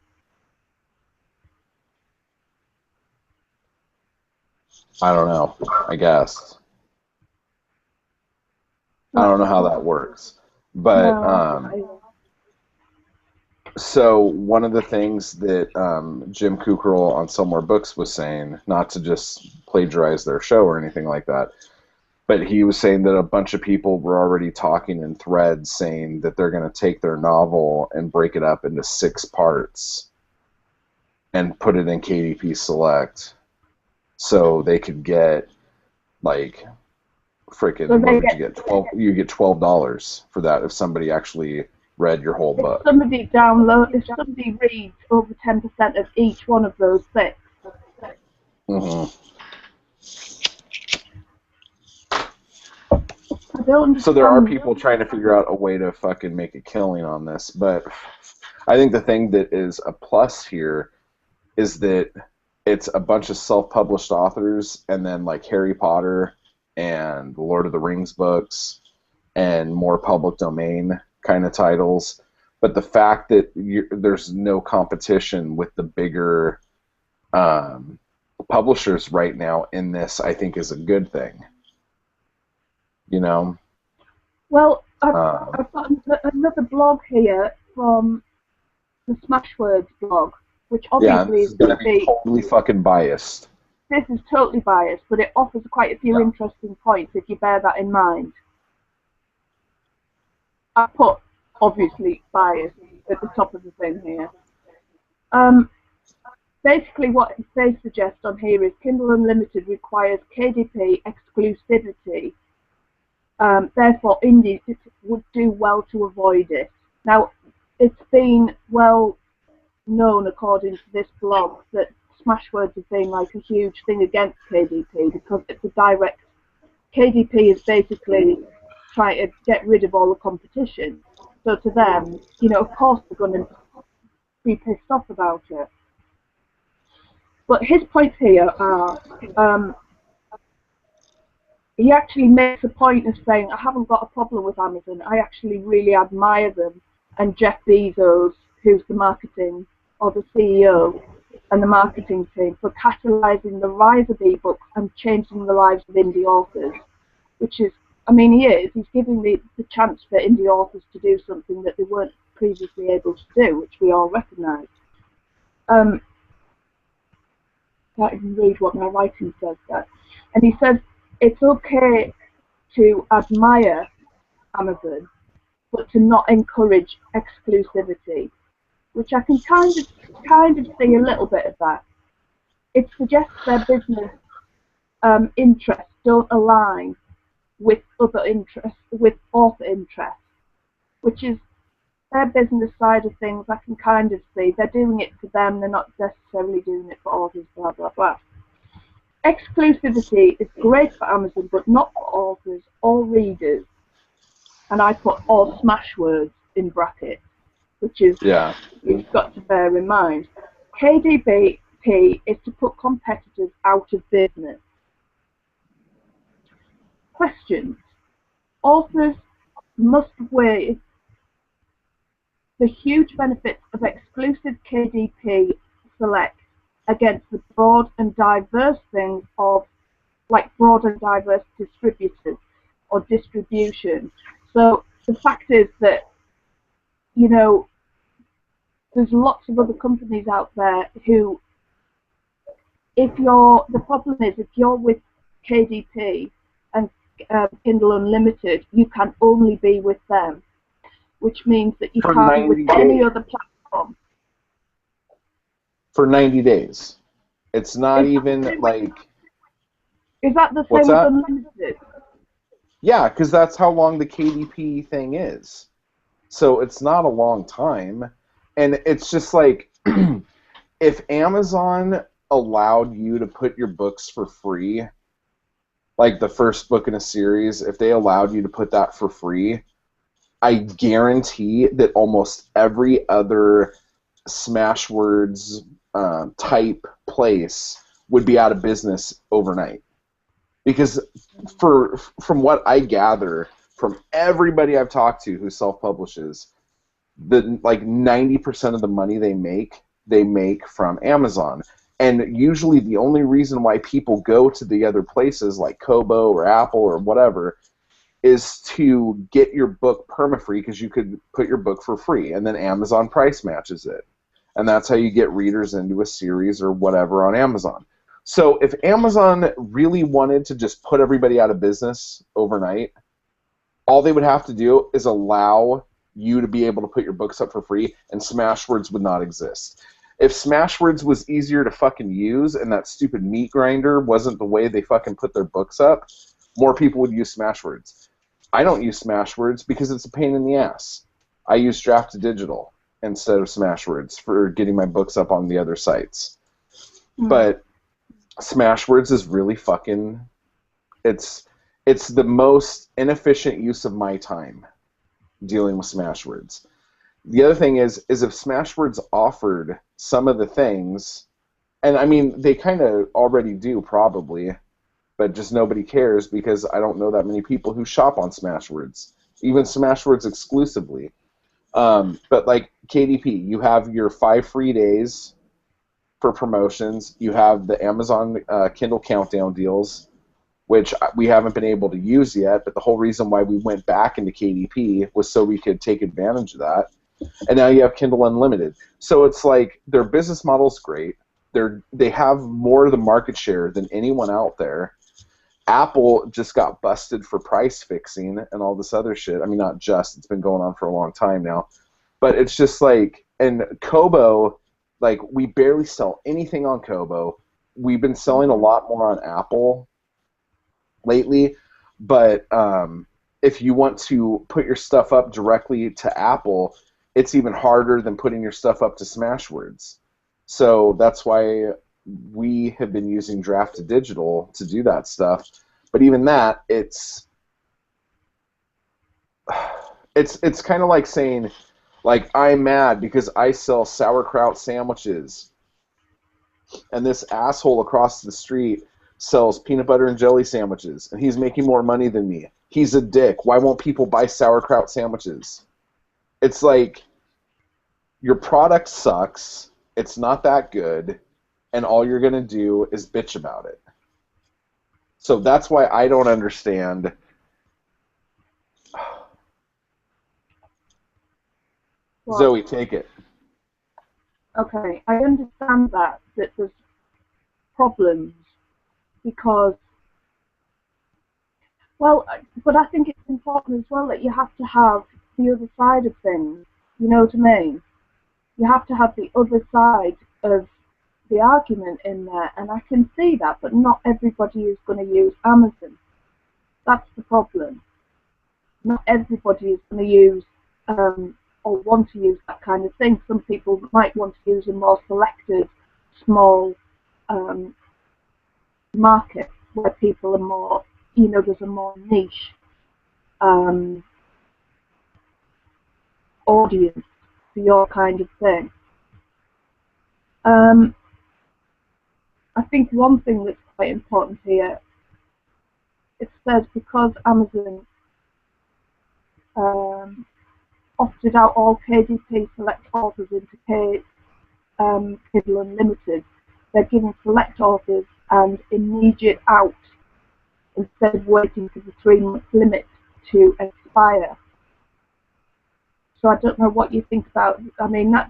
I don't know, I guess. I don't know how that works. But so one of the things that Jim Kukral on Sell More Books was saying, not to just plagiarize their show or anything like that, but he was saying that a bunch of people were already talking in threads saying that they're going to take their novel and break it up into 6 parts and put it in KDP Select so they could get, like, freaking, what would you get? You get $12 for that if somebody actually read your whole book. If somebody reads over 10% of each one of those 6. Mm-hmm. I don't understand. So there are people trying to figure out a way to fucking make a killing on this, but I think the thing that is a plus here is that it's a bunch of self-published authors, and then like Harry Potter and the Lord of the Rings books and more public domain kind of titles. But the fact that there's no competition with the bigger publishers right now in this, I think, is a good thing. You know? Well, I've got another blog here from the Smashwords blog, which obviously is going to be totally fucking biased. This is totally biased, but it offers quite a few interesting points if you bear that in mind. I put, obviously, biased at the top of the thing here. basically what they suggest on here is Kindle Unlimited requires KDP exclusivity. Therefore, indies would do well to avoid it. Now, it's been well known, according to this blog, that Smashwords have been like a huge thing against KDP because it's a direct. KDP is basically trying to get rid of all the competition. So to them, you know, of course they're going to be pissed off about it. But his points here are, he actually makes a point of saying, I haven't got a problem with Amazon. I actually really admire them. And Jeff Bezos, who's the marketing, or the CEO, and the marketing team, for catalyzing the rise of ebooks and changing the lives of indie authors. Which is, I mean, he is. He's giving the chance for indie authors to do something that they weren't previously able to do, which we all recognise. Can't even read what my writing says there. And he says it's okay to admire Amazon, but to not encourage exclusivity, which I can kind of see a little bit of that. It suggests their business interests don't align with other interests, with author interests, which is their business side of things. I can kind of see they're doing it for them, they're not necessarily doing it for authors, blah blah blah. Exclusivity is great for Amazon, but not for authors or readers. And I put all Smashwords in brackets, which is you've got to bear in mind. KDP is to put competitors out of business. Questions. Authors must weigh the huge benefits of exclusive KDP Select against the broad and diverse things of, like, broad and diverse distributors or distribution. So the fact is that, you know, there's lots of other companies out there who, the problem is if you're with KDP and Kindle Unlimited, you can only be with them, which means that you can't be with any other platform. For 90 days. It's not even like... Is that the same as Unlimited? Yeah, because that's how long the KDP thing is. So it's not a long time. And it's just like, if Amazon allowed you to put your books for free, like the first book in a series, if they allowed you to put that for free, I guarantee that almost every other Smashwords type place would be out of business overnight. Because from what I gather from everybody I've talked to who self-publishes, like 90% of the money they make from Amazon. And usually the only reason why people go to the other places like Kobo or Apple or whatever is to get your book perma-free, because you could put your book for free, and then Amazon price matches it. And that's how you get readers into a series or whatever on Amazon. So if Amazon really wanted to just put everybody out of business overnight, all they would have to do is allow you to be able to put your books up for free, and Smashwords would not exist. If Smashwords was easier to fucking use and that stupid meat grinder wasn't the way they fucking put their books up, more people would use Smashwords. I don't use Smashwords because it's a pain in the ass. I use Draft2Digital instead of Smashwords for getting my books up on the other sites. But Smashwords is really fucking... It's the most inefficient use of my time dealing with Smashwords. The other thing is if Smashwords offered some of the things, and I mean, they kind of already do probably, but just nobody cares because I don't know that many people who shop on Smashwords, even Smashwords exclusively. But like KDP, you have your 5 free days for promotions. You have the Amazon Kindle Countdown deals, which we haven't been able to use yet, but the whole reason why we went back into KDP was so we could take advantage of that. And now you have Kindle Unlimited. So it's like their business model's great. They have more of the market share than anyone out there. Apple just got busted for price fixing and all this other shit. I mean, not just. It's been going on for a long time now. But it's just like, and Kobo like we barely sell anything on Kobo. We've been selling a lot more on Apple lately, but if you want to put your stuff up directly to Apple, it's even harder than putting your stuff up to Smashwords. So that's why we have been using Draft to Digital to do that stuff. But even that, it's kind of like saying, like, I'm mad because I sell sauerkraut sandwiches, and this asshole across the street sells peanut butter and jelly sandwiches, and he's making more money than me. He's a dick. Why won't people buy sauerkraut sandwiches? It's like, your product sucks, it's not that good, and all you're going to do is bitch about it. So that's why I don't understand. Well, Zoe, take it. okay, I understand that there's problems because, well, but I think it's important as well that you have to have the other side of things. You know what I mean? You have to have the other side of the argument in there, and I can see that, but not everybody is going to use Amazon. That's the problem. Not everybody is going to use or want to use that kind of thing. Some people might want to use a more selected, small market where people are more, there's a more niche audience for your kind of thing. I think one thing that's quite important here, it says because Amazon opted out all KDP select authors into Kindle Unlimited, they're giving select authors an immediate out instead of waiting for the 3-month limit to expire. So I don't know what you think about. I mean, I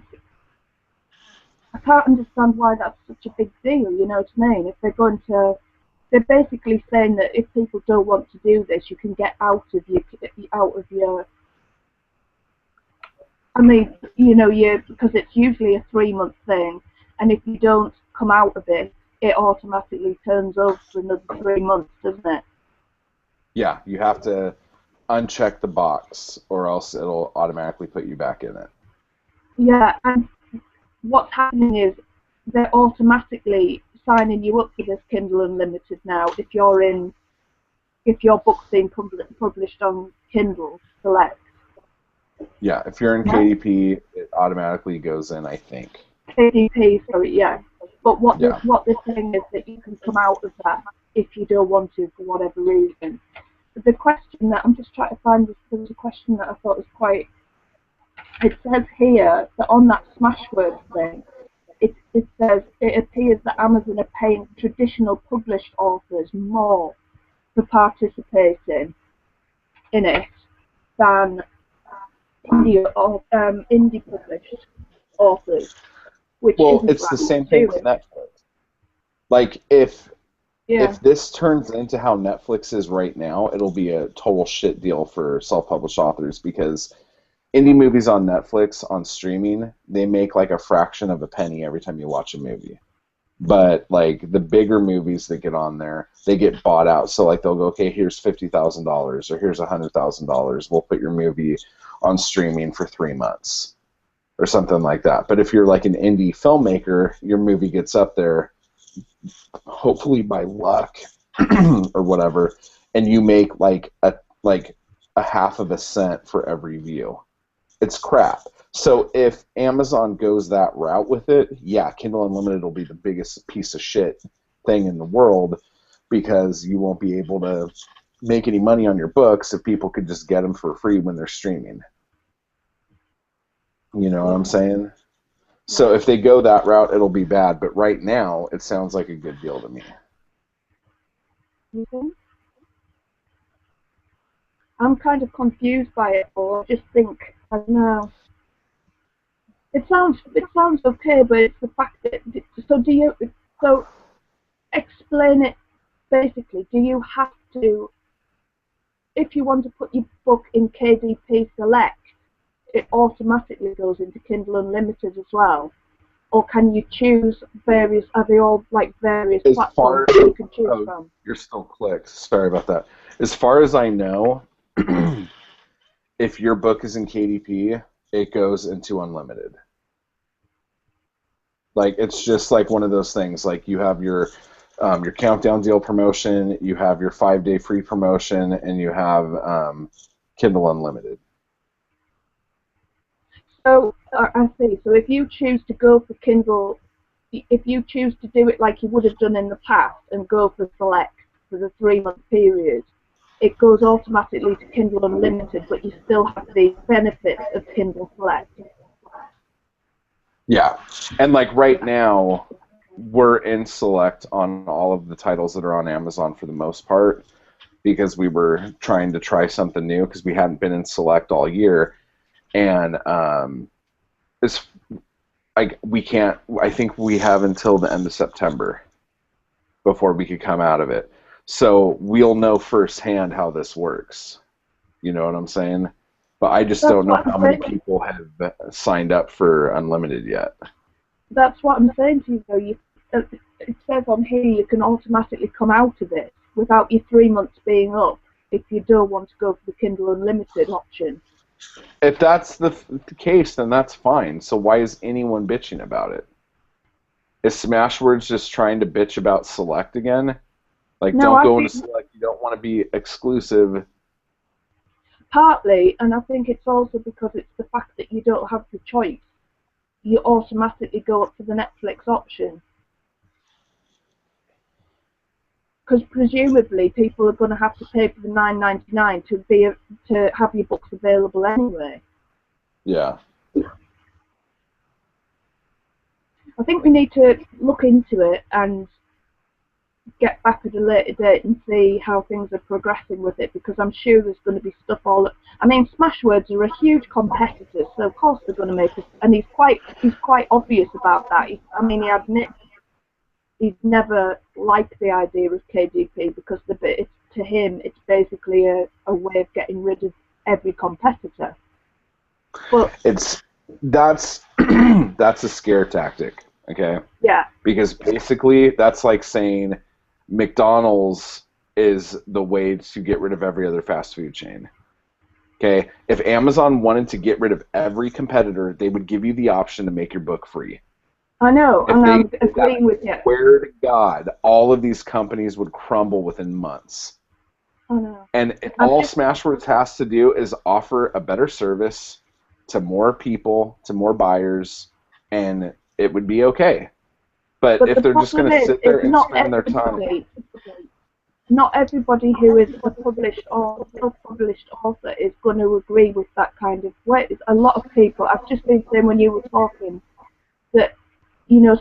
can't understand why that's such a big deal. You know what I mean? If they're basically saying that if people don't want to do this, you can get out of your. I mean, because it's usually a 3-month thing, and if you don't come out of it, it automatically turns over for another 3 months, doesn't it? Yeah, you have to uncheck the box, or else it'll automatically put you back in it. Yeah, and what's happening is they're automatically signing you up for this Kindle Unlimited now if your book's being published on Kindle Select. Yeah, if you're in KDP, it automatically goes in, I think. KDP, sorry, yeah. But what they're saying is that you can come out of that if you don't want to for whatever reason. But the question that I'm just trying to find, there was a question that I thought was quite. It says here that on that Smashwords thing, it says it appears that Amazon are paying traditional published authors more for participating in it than indie published authors. Well, it's the same thing with Netflix. Like, if this turns into how Netflix is right now, it'll be a total shit deal for self-published authors, because indie movies on Netflix, on streaming, they make like a fraction of a penny every time you watch a movie. But like the bigger movies that get on there, they get bought out. So like they'll go, okay, here's $50,000 or here's $100,000. We'll put your movie on streaming for 3 months or something like that. But if you're like an indie filmmaker, your movie gets up there, hopefully by luck or whatever, and you make like a half of a cent for every view. It's crap. So if Amazon goes that route with it, yeah, Kindle Unlimited will be the biggest piece of shit thing in the world, because you won't be able to make any money on your books if people could just get them for free when they're streaming. You know what I'm saying? So if they go that route, it'll be bad. But right now, it sounds like a good deal to me. I'm kind of confused by it, or I just think, I don't know. It sounds okay, but it's the fact that, so explain it basically. Do you have to, if you want to put your book in KDP Select, it automatically goes into Kindle Unlimited as well? or can you choose various? Are they all like various As platforms far that you can choose oh, from? you're still clicked. Sorry about that. As far as I know, if your book is in KDP, it goes into unlimited. Like it's just like one of those things. Like you have your countdown deal promotion, you have your 5-day free promotion, and you have Kindle Unlimited. So I see. So if you choose to go for Kindle, if you choose to do it like you would have done in the past and go for Select for the 3-month period, it goes automatically to Kindle Unlimited, but you still have the benefits of Kindle Select. Yeah, and like right now, we're in Select on all of the titles that are on Amazon for the most part because we were trying to try something new because we hadn't been in Select all year, and it's like we can't. I think we have until the end of September before we could come out of it. So we'll know firsthand how this works. You know what I'm saying? But I just That's don't know what I'm how many saying. people have signed up for Unlimited yet. That's what I'm saying to you, though. It says on here you can automatically come out of it without your 3 months being up if you don't want to go for the Kindle Unlimited option. If that's the case, then that's fine. So why is anyone bitching about it? Is Smashwords just trying to bitch about Select again? Like, No, don't I go into think Select. You don't want to be exclusive. partly, and I think it's also because it's the fact that you don't have the choice. You automatically go up to the Netflix option. Because presumably people are going to have to pay for the $9.99 to have your books available anyway. Yeah. I think we need to look into it and get back at a later date and see how things are progressing with it, because I'm sure there's going to be stuff all. I mean, Smashwords are a huge competitor, so of course they're going to make us. And he's quite obvious about that. He admits he's never liked the idea of KDP because to him it's basically a way of getting rid of every competitor. But that's that's a scare tactic, okay? yeah, Because basically that's like saying McDonald's is the way to get rid of every other fast food chain. Okay? If Amazon wanted to get rid of every competitor, they would give you the option to make your book free. I know, If and they I'm did that, agreeing with you. I swear to God, all of these companies would crumble within months. I know. And all Smashwords has to do is offer a better service to more people, to more buyers, and it would be okay. But if they're just going to sit there and spend their time... Not everybody who is a published or self-published author is going to agree with that kind of way. A lot of people, I've just been saying when you were talking, that,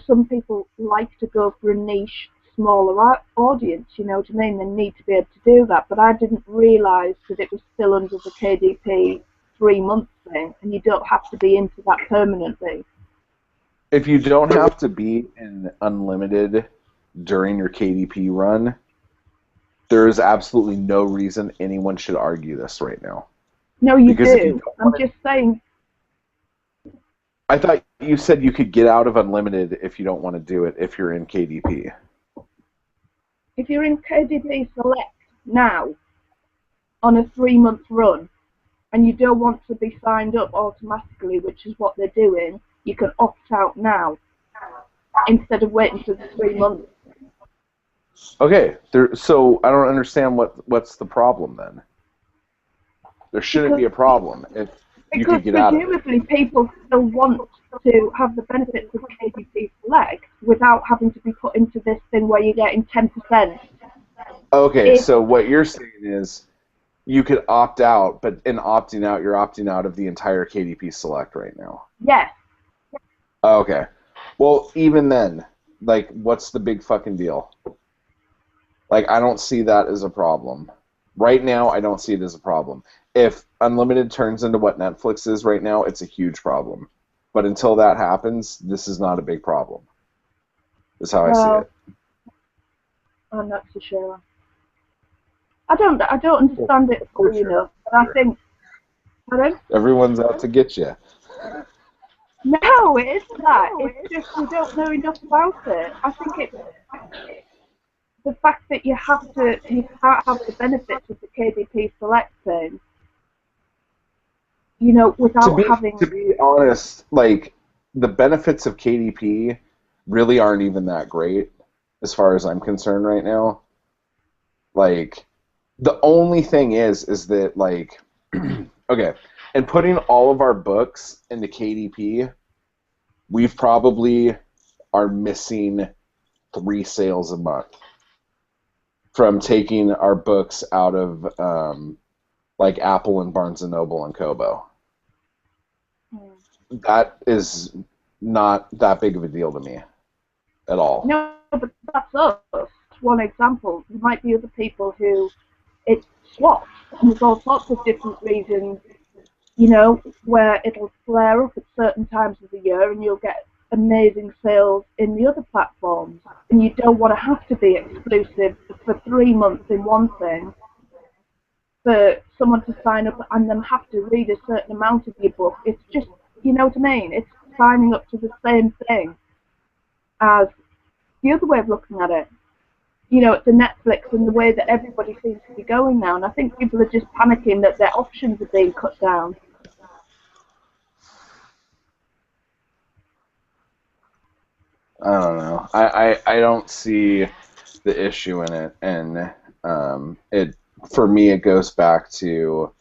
some people like to go for a niche, smaller audience, you know what I mean? They need to be able to do that. But I didn't realise that it was still under the KDP 3-month thing, and you don't have to be into that permanently. If you don't have to be in Unlimited during your KDP run, there is absolutely no reason anyone should argue this right now. No, you do. I'm just saying. I thought you said you could get out of Unlimited if you don't want to do it if you're in KDP. If you're in KDP Select now, on a 3-month run, and you don't want to be signed up automatically, which is what they're doing, you can opt out now instead of waiting for the 3 months. Okay, so I don't understand what's the problem then. There shouldn't be a problem if you could get out of it. Because presumably people still want to have the benefits of KDP Select without having to be put into this thing where you're getting 10%. Okay, so what you're saying is you could opt out, but in opting out, you're opting out of the entire KDP Select right now. Yes. Okay. Well, even then, like, what's the big fucking deal? Like, I don't see that as a problem. Right now, I don't see it as a problem. If Unlimited turns into what Netflix is right now, it's a huge problem. But until that happens, this is not a big problem. That's how I see it. I'm not so sure. I don't understand it fully enough, but I think... Pardon? Everyone's out to get you. No, it isn't that. It's just we don't know enough about it. I think it's the fact that you can't have the benefits of the KDP Select thing, To without be having. to be honest, like the benefits of KDP really aren't even that great as far as I'm concerned right now. Like the only thing is that like okay, and putting all of our books into KDP, we've probably are missing 3 sales a month from taking our books out of like Apple and Barnes and Noble and Kobo. That is not that big of a deal to me at all. No, but that's us. One example. There might be other people who it swaps, and there's all sorts of different reasons, where it'll flare up at certain times of the year, and you'll get amazing sales in the other platforms. And you don't want to have to be exclusive for 3 months in one thing for someone to sign up and then have to read a certain amount of your book. It's just, you know what I mean? It's signing up to the same thing as the other way of looking at it. It's a Netflix and the way that everybody seems to be going now. And I think people are just panicking that their options are being cut down. I don't know. I don't see the issue in it, and it for me it goes back to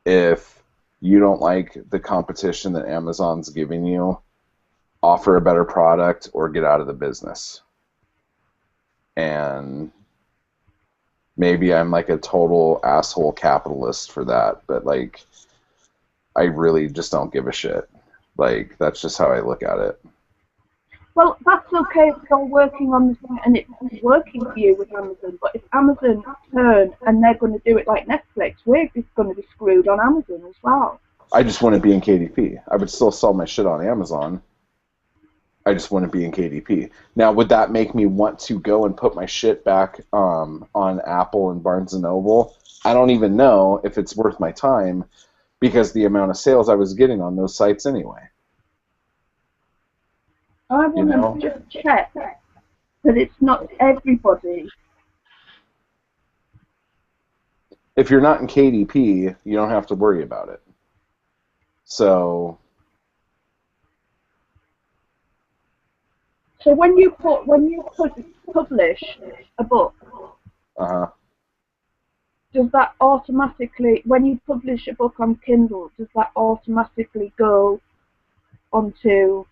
if you don't like the competition that Amazon's giving you, offer a better product or get out of the business. And maybe I'm like a total asshole capitalist for that, but like I really just don't give a shit. Like that's just how I look at it. Well, that's okay if you're working on this thing and it's working for you with Amazon, but if Amazon turn and they're going to do it like Netflix, we're just going to be screwed on Amazon as well. I just wouldn't be in KDP. I would still sell my shit on Amazon. I just wouldn't be in KDP. Now, would that make me want to go and put my shit back on Apple and Barnes and Noble? I don't even know if it's worth my time because the amount of sales I was getting on those sites anyway. I want to just check that it's not everybody. If you're not in KDP, you don't have to worry about it. So when you publish a book, does that automatically, when you publish a book on Kindle, does that automatically go onto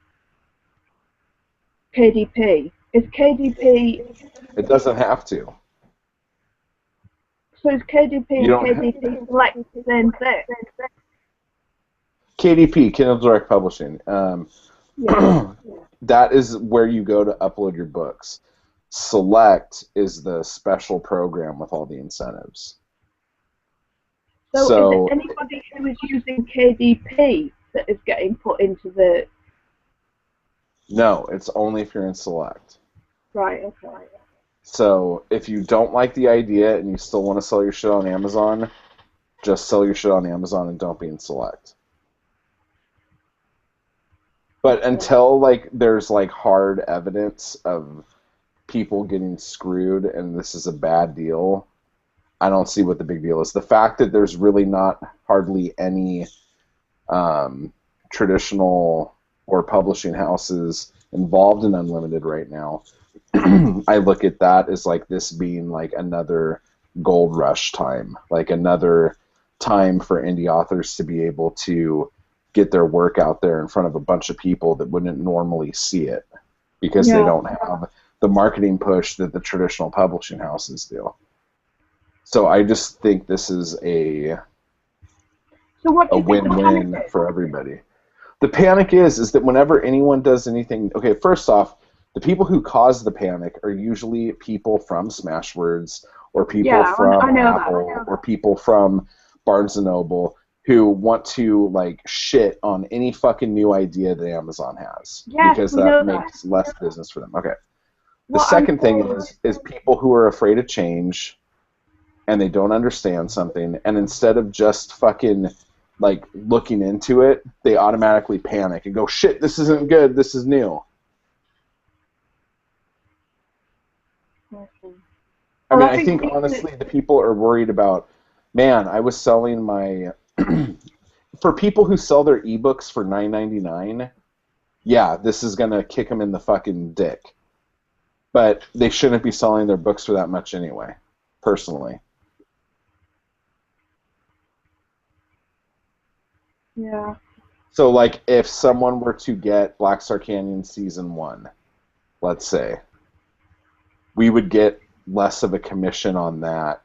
KDP? Is KDP? It doesn't have to. So is KDP and KDP Select the same thing? KDP, Kindle Direct Publishing. That is where you go to upload your books. Select is the special program with all the incentives. So is it anybody who is using KDP that is getting put into the... No, it's only if you're in Select. Right, okay. So if you don't like the idea and you still want to sell your shit on Amazon, just sell your shit on Amazon and don't be in Select. But until like there's like hard evidence of people getting screwed and this is a bad deal, I don't see what the big deal is. The fact that there's really not hardly any traditional or publishing houses involved in Unlimited right now, I look at that as like this being like another gold rush time, like another time for indie authors to be able to get their work out there in front of a bunch of people that wouldn't normally see it because they don't have the marketing push that the traditional publishing houses do. So I just think this is a win-win for everybody. The panic is that whenever anyone does anything, okay, first off, the people who cause the panic are usually people from Smashwords or people from Apple or people from Barnes & Noble who want to like shit on any fucking new idea that Amazon has because that makes less business for them. Okay. The second thing is people who are afraid of change and they don't understand something, and instead of just fucking like looking into it, they automatically panic and go, shit, this isn't good, this is new. I mean, I think honestly the people are worried about, man, I was selling my for people who sell their ebooks for $9.99, yeah, this is gonna kick them in the fucking dick. But they shouldn't be selling their books for that much anyway, personally. Yeah. So, like, if someone were to get Black Star Canyon Season 1, let's say, we would get less of a commission on that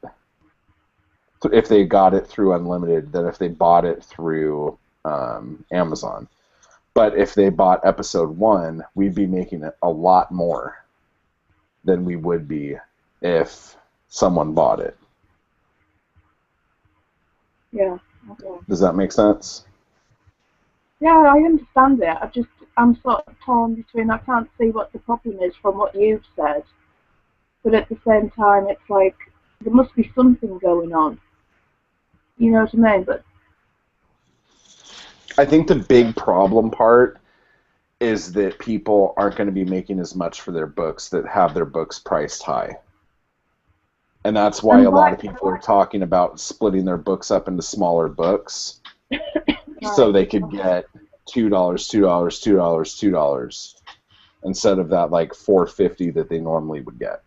if they got it through Unlimited than if they bought it through Amazon. But if they bought Episode 1, we'd be making it a lot more than we would be if someone bought it. Yeah. Okay. Does that make sense? Yeah, I understand it. I'm sort of torn between, I can't see what the problem is from what you've said, but at the same time, it's like, there must be something going on. You know what I mean? But I think the big problem part is that people aren't going to be making as much for their books that have their books priced high. And that's why a lot of people are talking about splitting their books up into smaller books so they could get $2, $2, $2, $2 instead of that like $4.50 that they normally would get.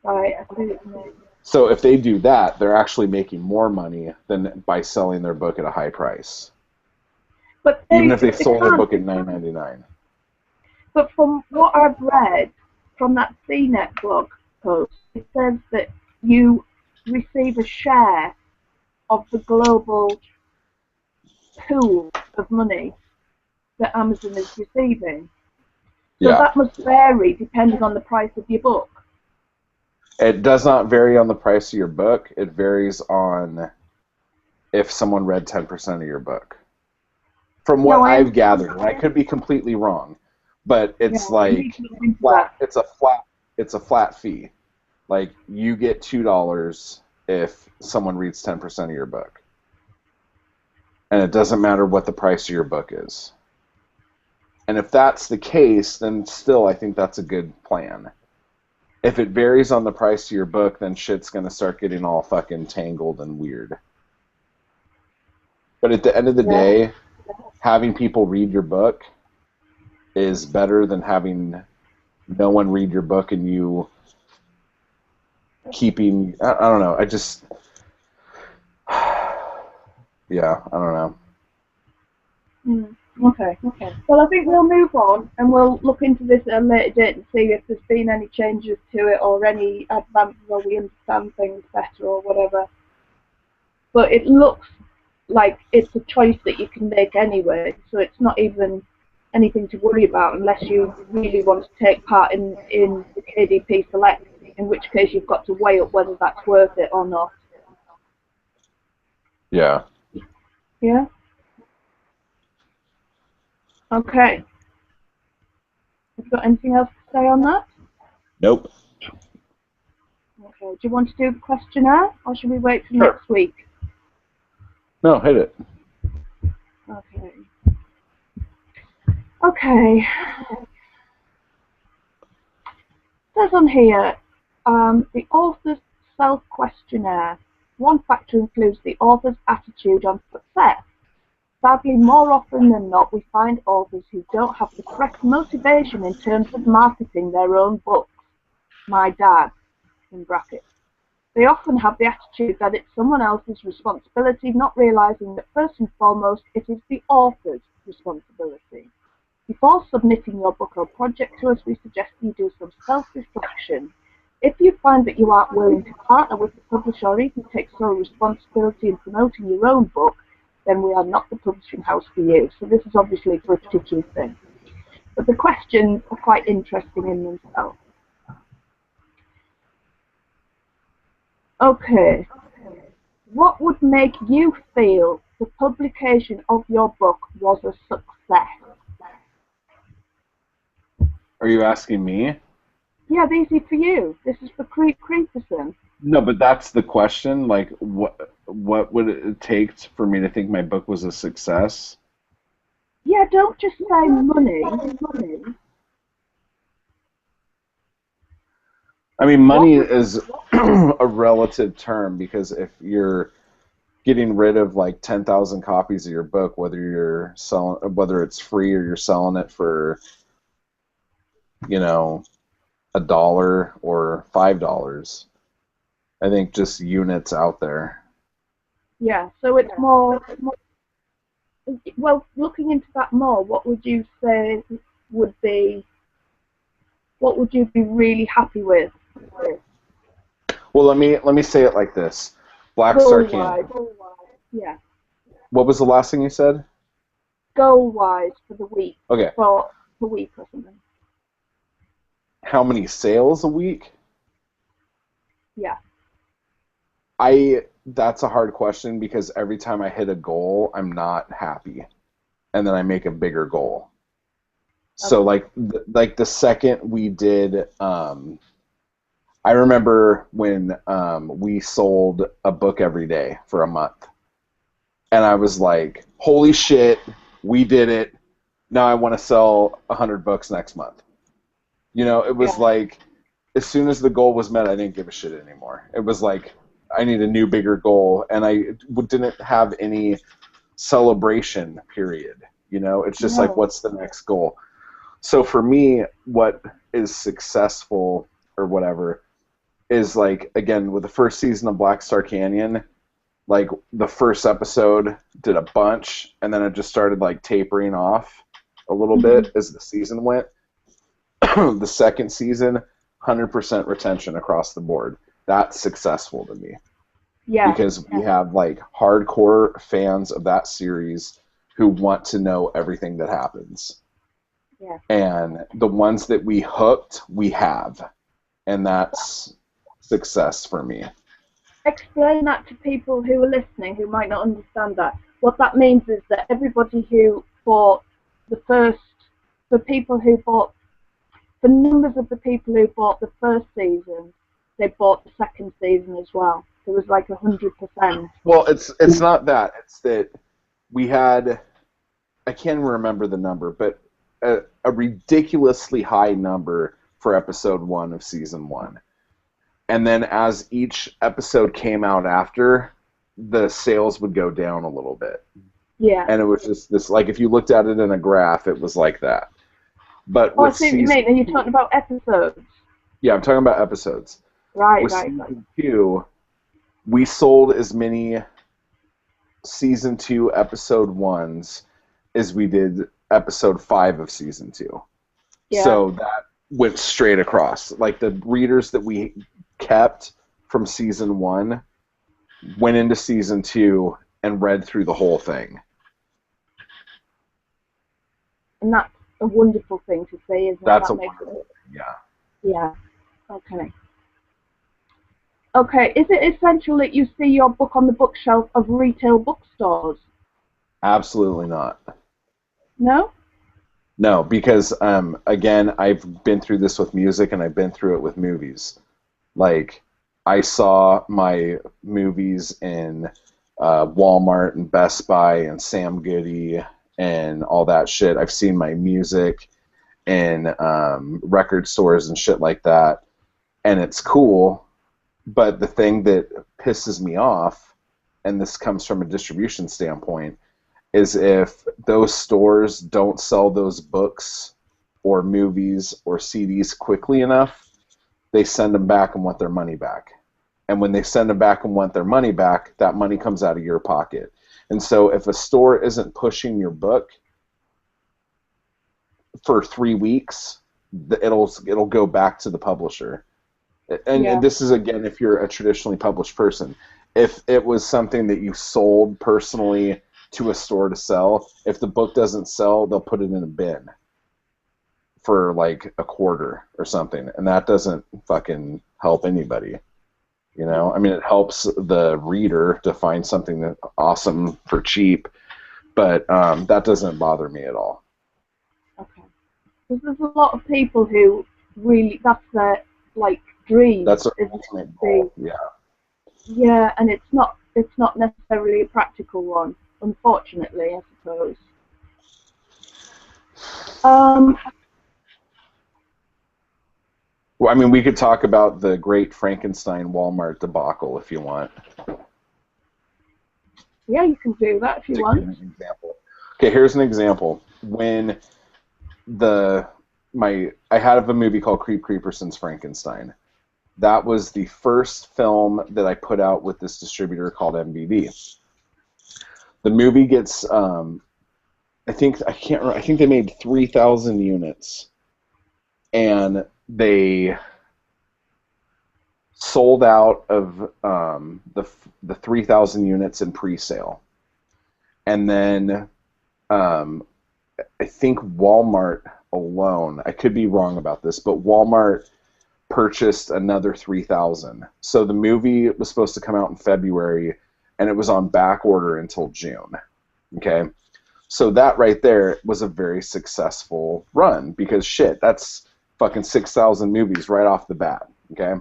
Right, I see what you mean. So if they do that, they're actually making more money than by selling their book at a high price. But even if they sold their book at $9.99. But from what I've read from that CNET blog post, it says that you receive a share of the global pool of money that Amazon is receiving. So that must vary depending on the price of your book. It does not vary on the price of your book. It varies on if someone read 10% of your book. From what I've gathered, and I could be completely wrong, but it's flat. It's a flat fee. Like you get $2 if someone reads 10% of your book, and it doesn't matter what the price of your book is. And if that's the case, then still I think that's a good plan. If it varies on the price of your book, then shit's gonna start getting all fucking tangled and weird. But at the end of the day, having people read your book is better than having no one read your book and you keeping, I don't know, I just, yeah, I don't know. Okay. Well, I think we'll move on and we'll look into this at a later date and see if there's been any changes to it or any advances or we understand things better or whatever. But it looks like it's a choice that you can make anyway, so it's not even anything to worry about unless you really want to take part in the KDP Select, in which case you've got to weigh up whether that's worth it or not. Yeah. Yeah? Okay. Have you got anything else to say on that? Nope. Okay. Do you want to do the questionnaire, or should we wait for next week? No, hit it. Okay. Okay. It says on here, the author's self-questionnaire. One factor includes the author's attitude on success. Sadly, more often than not, we find authors who don't have the correct motivation in terms of marketing their own books. My dad, in brackets. They often have the attitude that it's someone else's responsibility, not realizing that first and foremost, it is the author's responsibility. Before submitting your book or project to us, we suggest you do some self-reflection. If you find that you aren't willing to partner with the publisher or even take sole responsibility in promoting your own book, then we are not the publishing house for you. So this is obviously for a particular thing. But the questions are quite interesting in themselves. Okay. What would make you feel the publication of your book was a success? Are you asking me? Yeah, these are for you. This is for Creeperson. No, but that's the question. Like, what? what would it take for me to think my book was a success? Yeah, don't just say money. I mean, What money would is a relative term because if you're getting rid of like 10,000 copies of your book, whether it's free or you're selling it for, you know, $1 or $5, I think just units out there. yeah, so it's more, well, looking into that more, what would you say would be, what would you be really happy with? Well, let me say it like this. Black Star Goal wise, Canyon. yeah. What was the last thing you said? Goal wise for the week, Okay. for the week or something. How many sales a week? Yeah. I That's a hard question because every time I hit a goal, I'm not happy, and then I make a bigger goal. So Okay. like the second we did, I remember when we sold a book every day for a month, and I was like, "Holy shit, we did it! Now I want to sell 100 books next month." It was Yeah. like as soon as the goal was met, I didn't give a shit anymore. It was like I need a new, bigger goal, and I didn't have any celebration period. It's just like, No. what's the next goal? So for me, what is successful or whatever is like, again, with the first season of Black Star Canyon, like the first episode did a bunch, and then it just started like tapering off a little Hmm. bit as the season went. The second season, 100% retention across the board. That's successful to me Yeah. because we have like hardcore fans of that series who want to know everything that happens. Yeah. And the ones that we hooked, we have. And that's success for me. Explain that to people who are listening who might not understand that. What that means is that everybody who bought the first, for people who bought, for numbers of the people who bought the first season, they bought the second season as well. It was like 100%. Well, it's not that. It's that we had, I can't remember the number, but a ridiculously high number for episode 1 of season 1. And then as each episode came out after, the sales would go down a little bit. Yeah. And it was just this, like, if you looked at it in a graph, it was like that. But Oh, I with see what you mean. And you're talking about episodes. yeah, I'm talking about episodes. Right, With right, right. season 2, we sold as many season 2 episode 1s as we did episode 5 of season 2. Yeah. So that went straight across. Like the readers that we kept from season 1 went into season 2 and read through the whole thing. And that's a wonderful thing to say, isn't it? That's That a makes wonderful thing, yeah. Yeah. Okay. Okay. Is it essential that you see your book on the bookshelf of retail bookstores? Absolutely not. No? No, because again, I've been through this with music and I've been through it with movies. Like, I saw my movies in Walmart and Best Buy and Sam Goody and all that shit. I've seen my music in record stores and shit like that, and it's cool. But the thing that pisses me off, and this comes from a distribution standpoint, is if those stores don't sell those books or movies or CDs quickly enough, they send them back and want their money back. And when they send them back and want their money back, that money comes out of your pocket. And so if a store isn't pushing your book for 3 weeks, it'll go back to the publisher. And Yeah. this is, again, if you're a traditionally published person. If it was something that you sold personally to a store to sell, if the book doesn't sell, they'll put it in a bin for like a quarter or something, and that doesn't fucking help anybody. I mean, it helps the reader to find something that awesome for cheap, but that doesn't bother me at all. Okay. Because there's a lot of people who really, that's their, like, dream, That's our isn't it? ultimate goal. Yeah. Yeah, and it's not it's not necessarily a practical one, unfortunately, I suppose. Well, I mean, we could talk about the Great Frankenstein Walmart debacle if you want. Yeah, you can do that if you want. Give an example. Okay, here's an example. When I had a movie called Creep Creeperson's Frankenstein. That was the first film that I put out with this distributor called MVD. The movie gets, I think they made 3,000 units, and they sold out of the 3,000 units in pre-sale, and then I think Walmart alone, I could be wrong about this, but Walmart purchased another 3,000. So the movie was supposed to come out in February, and it was on back order until June. Okay? So that right there was a very successful run, because shit, that's fucking 6,000 movies right off the bat. Okay?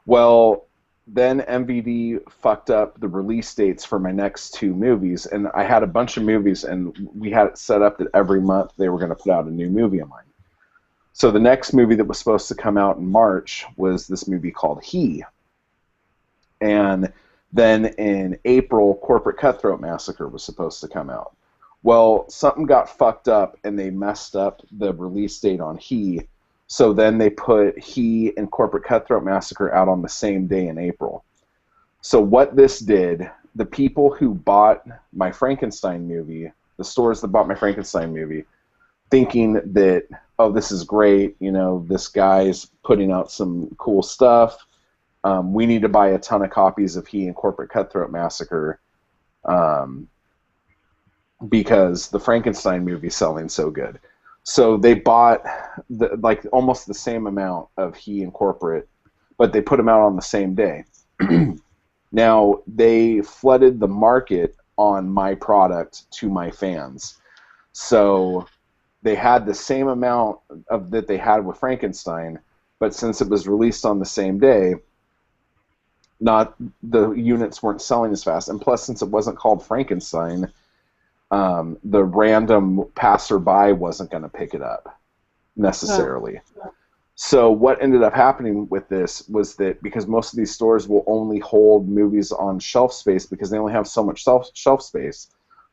Well, then MVD fucked up the release dates for my next 2 movies, and I had a bunch of movies, and we had it set up that every month they were going to put out a new movie of mine. So the next movie that was supposed to come out in March was this movie called He. And then in April, Corporate Cutthroat Massacre was supposed to come out. Well, something got fucked up, and they messed up the release date on He. So then they put He and Corporate Cutthroat Massacre out on the same day in April. So what this did, the people who bought my Frankenstein movie, the stores that bought my Frankenstein movie, thinking that, oh, this is great, you know, this guy's putting out some cool stuff. We need to buy a ton of copies of He and Corporate Cutthroat Massacre because the Frankenstein movie's selling so good. So they bought like almost the same amount of He and Corporate, but they put them out on the same day. Now, they flooded the market on my product to my fans. So they had the same amount of that they had with Frankenstein, but since it was released on the same day, the units weren't selling as fast. And plus, since it wasn't called Frankenstein, the random passerby wasn't going to pick it up necessarily. Oh. So what ended up happening with this was that because most of these stores will only hold movies on shelf space because they only have so much shelf space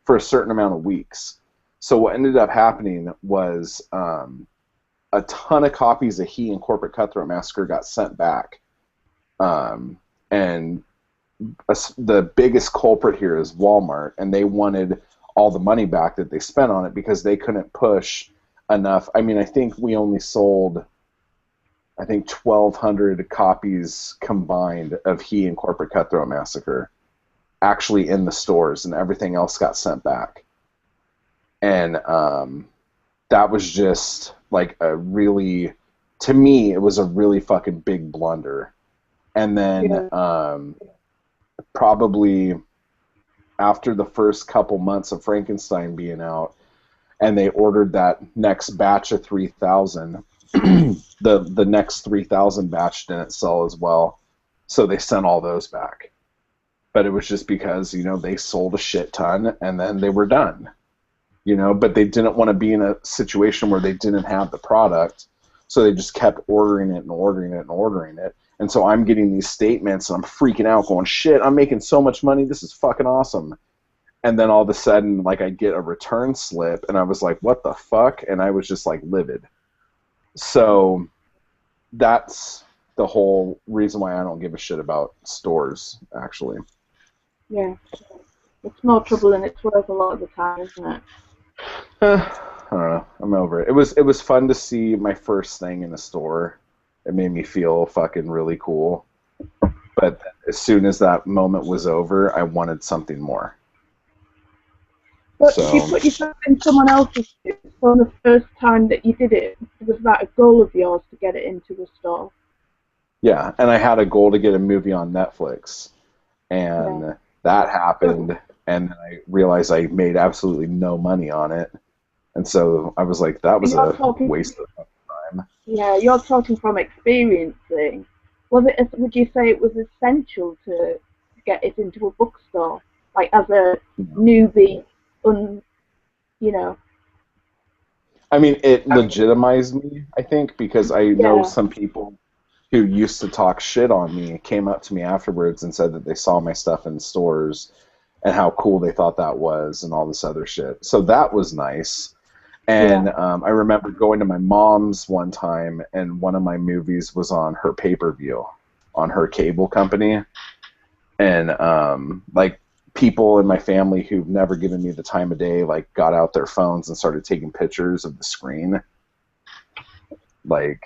for a certain amount of weeks. So what ended up happening was a ton of copies of He and Corporate Cutthroat Massacre got sent back. And the biggest culprit here is Walmart, and they wanted all the money back that they spent on it because they couldn't push enough. I mean, I think we only sold, 1,200 copies combined of He and Corporate Cutthroat Massacre actually in the stores, and everything else got sent back. And that was just like to me, it was a really fucking big blunder. And then probably after the first couple months of Frankenstein being out, and they ordered that next batch of 3,000, the next 3,000 batch didn't sell as well, so they sent all those back. But it was just because, you know, they sold a shit ton, and then they were done. You know, but they didn't want to be in a situation where they didn't have the product, so they just kept ordering it and ordering it and ordering it. And so I'm getting these statements, and I'm freaking out, going, shit, I'm making so much money, this is fucking awesome. And then all of a sudden, like, I get a return slip, and I was like, what the fuck? And I was just, like, livid. So that's the whole reason why I don't give a shit about stores, actually. Yeah. It's more trouble than it's worth a lot of the time, isn't it? I don't know. I'm over it. It was fun to see my first thing in a store. It made me feel fucking really cool. But as soon as that moment was over, I wanted something more. But you put yourself in someone else's shoes on the first time that you did it. Was that a goal of yours to get it into a store? Yeah, and I had a goal to get a movie on Netflix. And that happened, and I realized I made absolutely no money on it. And so I was like, that was a waste of time. Yeah, you're talking from experience. Would you say it was essential to get it into a bookstore, like as a newbie, you know. I mean, it legitimized me, I think, because I know Yeah, some people who used to talk shit on me came up to me afterwards and said that they saw my stuff in stores and how cool they thought that was and all this other shit. So that was nice. yeah, And I remember going to my mom's one time, and one of my movies was on her pay-per-view on her cable company. And like people in my family who've never given me the time of day, like got out their phones and started taking pictures of the screen. Like,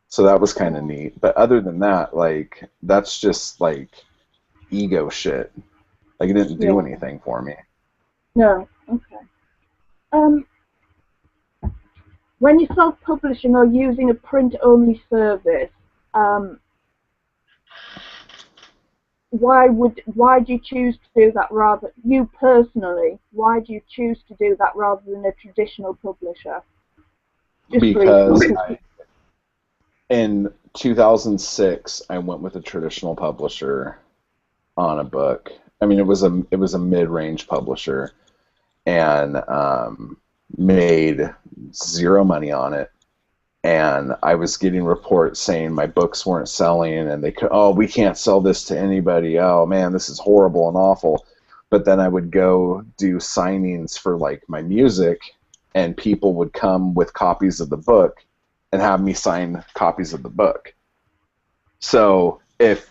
so that was kind of neat. But other than that, like, that's just like ego shit. Like, it didn't do yeah. anything for me. No, okay. Um, when you're self-publishing or using a print-only service, um, why do you choose to do that rather, you personally, why do you choose to do that rather than a traditional publisher? Just briefly. Because in 2006, I went with a traditional publisher on a book. I mean, it was a mid-range publisher, and made zero money on it. And I was getting reports saying my books weren't selling, and they could, oh, we can't sell this to anybody. Oh man, this is horrible and awful. But then I would go do signings for like my music, and people would come with copies of the book and have me sign copies of the book. So if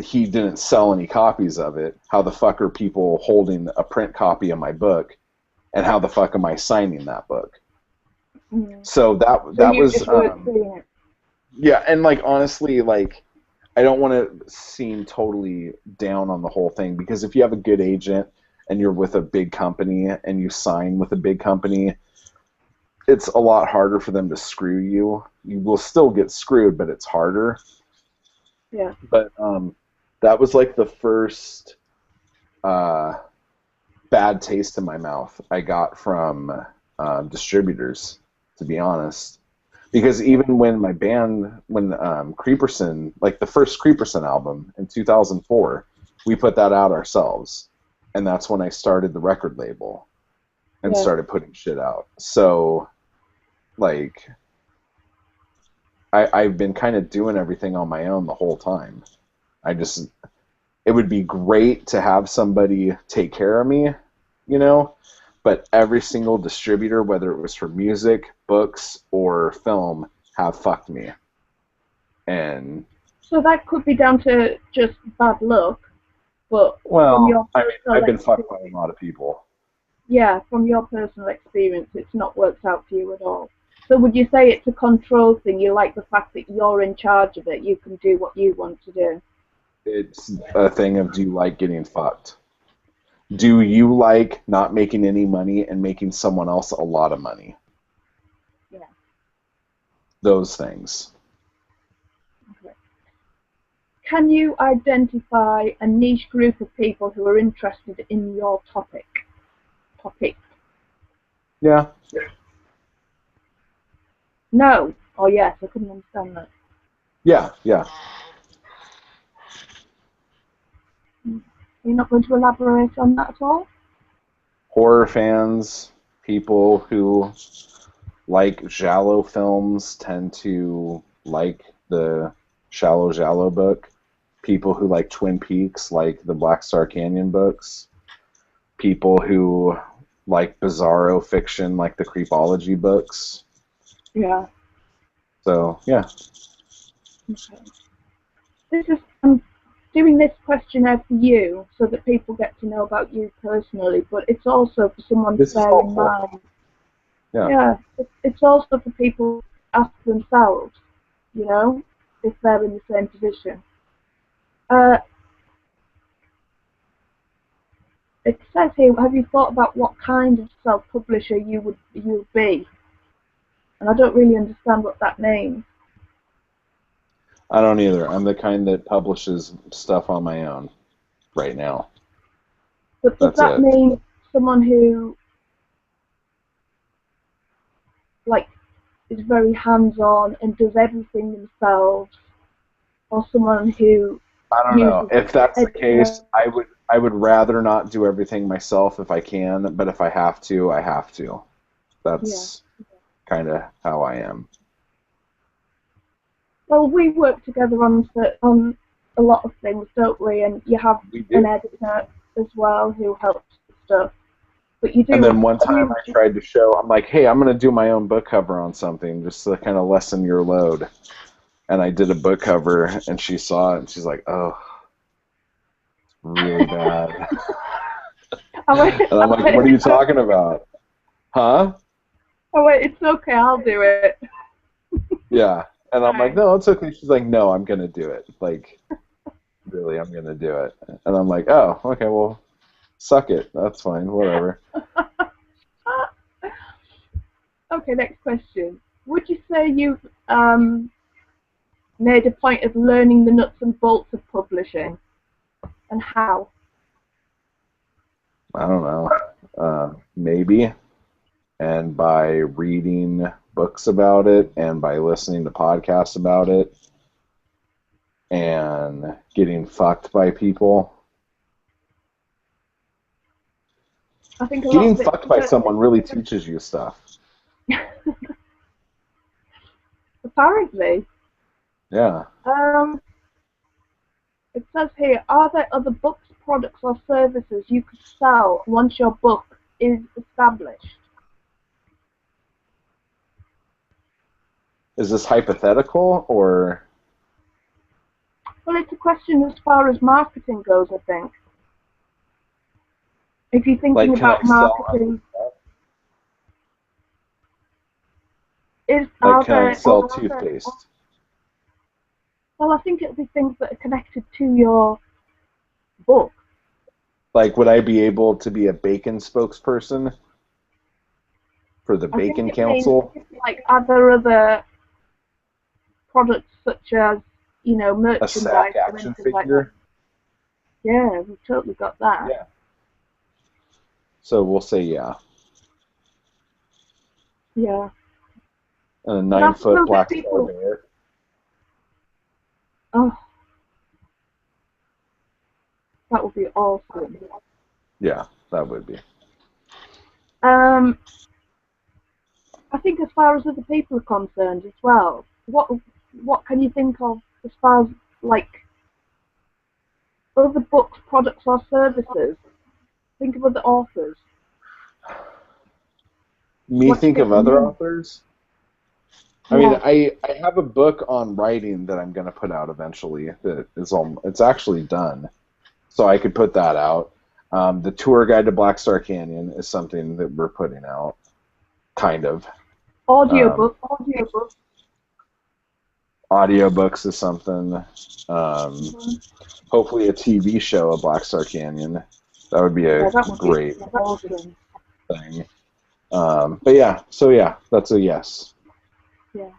he didn't sell any copies of it, how the fuck are people holding a print copy of my book, and how the fuck am I signing that book? Mm. So that So that you was just weren't seeing it. yeah, and like honestly, like I don't want to seem totally down on the whole thing, because if you have a good agent and you're with a big company and you sign with a big company, it's a lot harder for them to screw you. You will still get screwed, but it's harder. Yeah. But that was like the first uh, bad taste in my mouth I got from distributors, to be honest. Because even when my band, when Creeperson, like the first Creeperson album in 2004, we put that out ourselves. And that's when I started the record label and Yeah. started putting shit out. So, like, I've been kind of doing everything on my own the whole time. It would be great to have somebody take care of me, you know? But every single distributor, whether it was for music, books, or film, have fucked me. And So that could be down to just bad luck, but from well, your I mean, personal I've been fucked by a experience, lot of people. yeah, from your personal experience, it's not worked out for you at all. So would you say it's a control thing? You like the fact that you're in charge of it, you can do what you want to do? It's a thing of, do you like getting fucked? Do you like not making any money and making someone else a lot of money? Yeah. Those things. Okay. Can you identify a niche group of people who are interested in your topic? Topic. Yeah. No. Or yes, I couldn't understand that. Yeah. Yeah. You're not going to elaborate on that at all? Horror fans, people who like giallo films tend to like the Shallow Giallo book. People who like Twin Peaks like the Black Star Canyon books. People who like bizarro fiction like the Creepology books. Yeah. So, yeah. Okay. I'm doing this questionnaire for you so that people get to know about you personally, but it's also for someone to This is bear in helpful. mind. Yeah. Yeah, it's also for people to ask themselves, you know, if they're in the same position. Uh, it says here, have you thought about what kind of self-publisher you would be? And I don't really understand what that means. I don't either. I'm the kind that publishes stuff on my own right now. But does That's that it. mean someone who like is very hands-on and does everything themselves, or someone who I don't use know. as If that's the editor. case, I would rather not do everything myself if I can, but if I have to, I have to. Yeah. That's kind of how I am. Well, we work together on a lot of things, don't we? And you have We an do. editor as well who helps with stuff. But you And then do. one time You, I tried to show, I'm like, hey, I'm going to do my own book cover on something just to kind of lessen your load. And I did a book cover, and she saw it, and she's like, oh, really bad. I went, And I'm like, what are you talking about? Huh? oh wait, it's okay, I'll do it. Yeah. And I'm like, Right. no, it's okay. She's like, no, I'm going to do it. Like, really, I'm going to do it. And I'm like, oh, okay, well, suck it. That's fine. Whatever. Okay, next question. Would you say you've made a point of learning the nuts and bolts of publishing, and how? I don't know. Maybe. And by reading books about it and by listening to podcasts about it and getting fucked by people. I think a lot Getting of it. fucked by someone really teaches you stuff. Apparently, Yeah. um, it says here: are there other books, products, or services you could sell once your book is established? Is this hypothetical or Well, it's a question as far as marketing goes, I think. If you're thinking like can I about sell other marketing, stuff? Like are can I there sell other, toothpaste? well, I think it'll be things that are connected to your book. Like would I be able to be a bacon spokesperson for the I think Bacon it means, Council? like, are there other products such as, A merchandise SAC or action anything like that? figure? Yeah, we've totally got that. Yeah. So we'll say yeah. Yeah. And a But I 9 foot suppose if black star people, bear. oh, that would be awesome. Yeah, that would be. Um, I think as far as other people are concerned as well, what can you think of as far as, like, other books, products, or services? Think of other authors. Me What do you think think of the other name? authors? I mean, Yeah. I have a book on writing that I'm going to put out eventually. That is all. It's actually done, so I could put that out. The tour guide to Black Star Canyon is something that we're putting out, kind of. Um, Audiobook. Audiobooks is something. Um, Mhm. Hopefully, a TV show of Black Star Canyon. That would be a Yeah, that would be great awesome. thing. But yeah, so yeah, that's a yes. Yeah.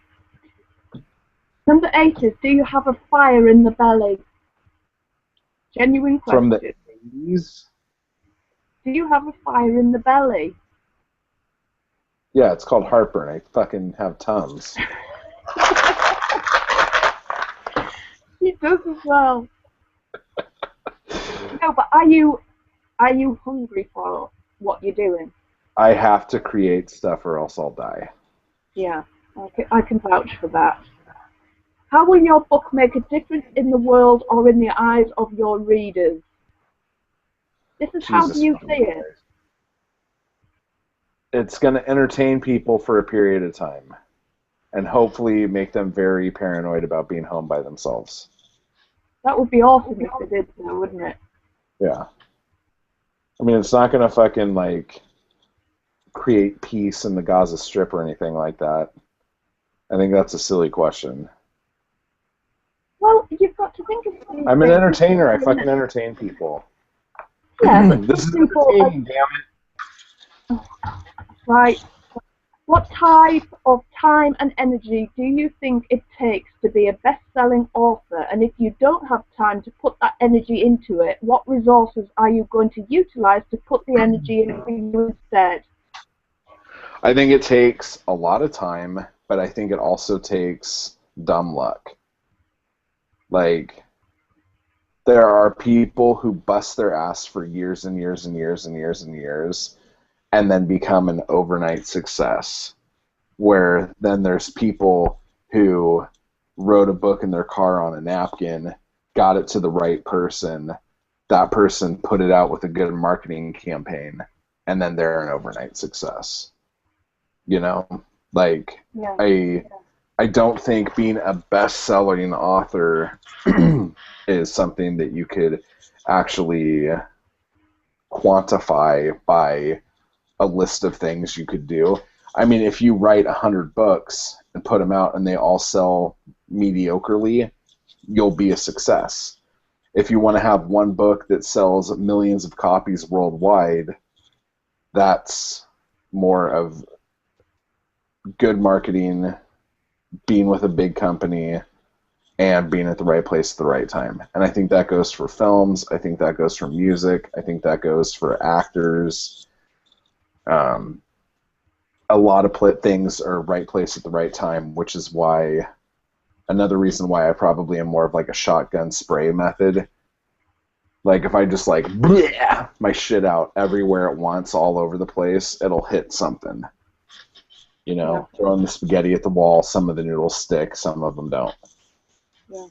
Number 8 is: do you have a fire in the belly? Genuine From the question. 80s. Do you have a fire in the belly? Yeah, it's called heartburn. I fucking have Tums. He does as well. No, but are you hungry for what you're doing? I have to create stuff or else I'll die. Yeah, I can vouch for that. How will your book make a difference in the world or in the eyes of your readers? This is how do Jesus you see fucking it? Christ. It's going to entertain people for a period of time and hopefully make them very paranoid about being home by themselves. That would be awesome if they did, though, wouldn't it? Yeah. I mean, it's not going to fucking, like, create peace in the Gaza Strip or anything like that. I think that's a silly question. Well, you've got to think of these I'm an things. entertainer. I fucking entertain people. Yeah, but This some is people are entertaining, damn right. What type of time and energy do you think it takes to be a best-selling author? And if you don't have time to put that energy into it, what resources are you going to utilize to put the energy into you instead? I think it takes a lot of time, but I think it also takes dumb luck. Like, there are people who bust their ass for years and years and years and years and years and then become an overnight success. Where then there's people who wrote a book in their car on a napkin, got it to the right person, that person put it out with a good marketing campaign, and then they're an overnight success. You know? Like, Yeah. I don't think being a best-selling author is something that you could actually quantify by a list of things you could do. I mean, if you write 100 books and put them out and they all sell mediocrely, you'll be a success. If you want to have one book that sells millions of copies worldwide, that's more of good marketing, being with a big company, and being at the right place at the right time. And I think that goes for films. I think that goes for music. I think that goes for actors. A lot of things are right place at the right time, which is why another reason why I probably am more of like a shotgun spray method. Like if I just like bleh, my shit out everywhere at once, all over the place, it'll hit something. You know, Yeah. throwing the spaghetti at the wall, some of the noodles stick, some of them don't. Yeah.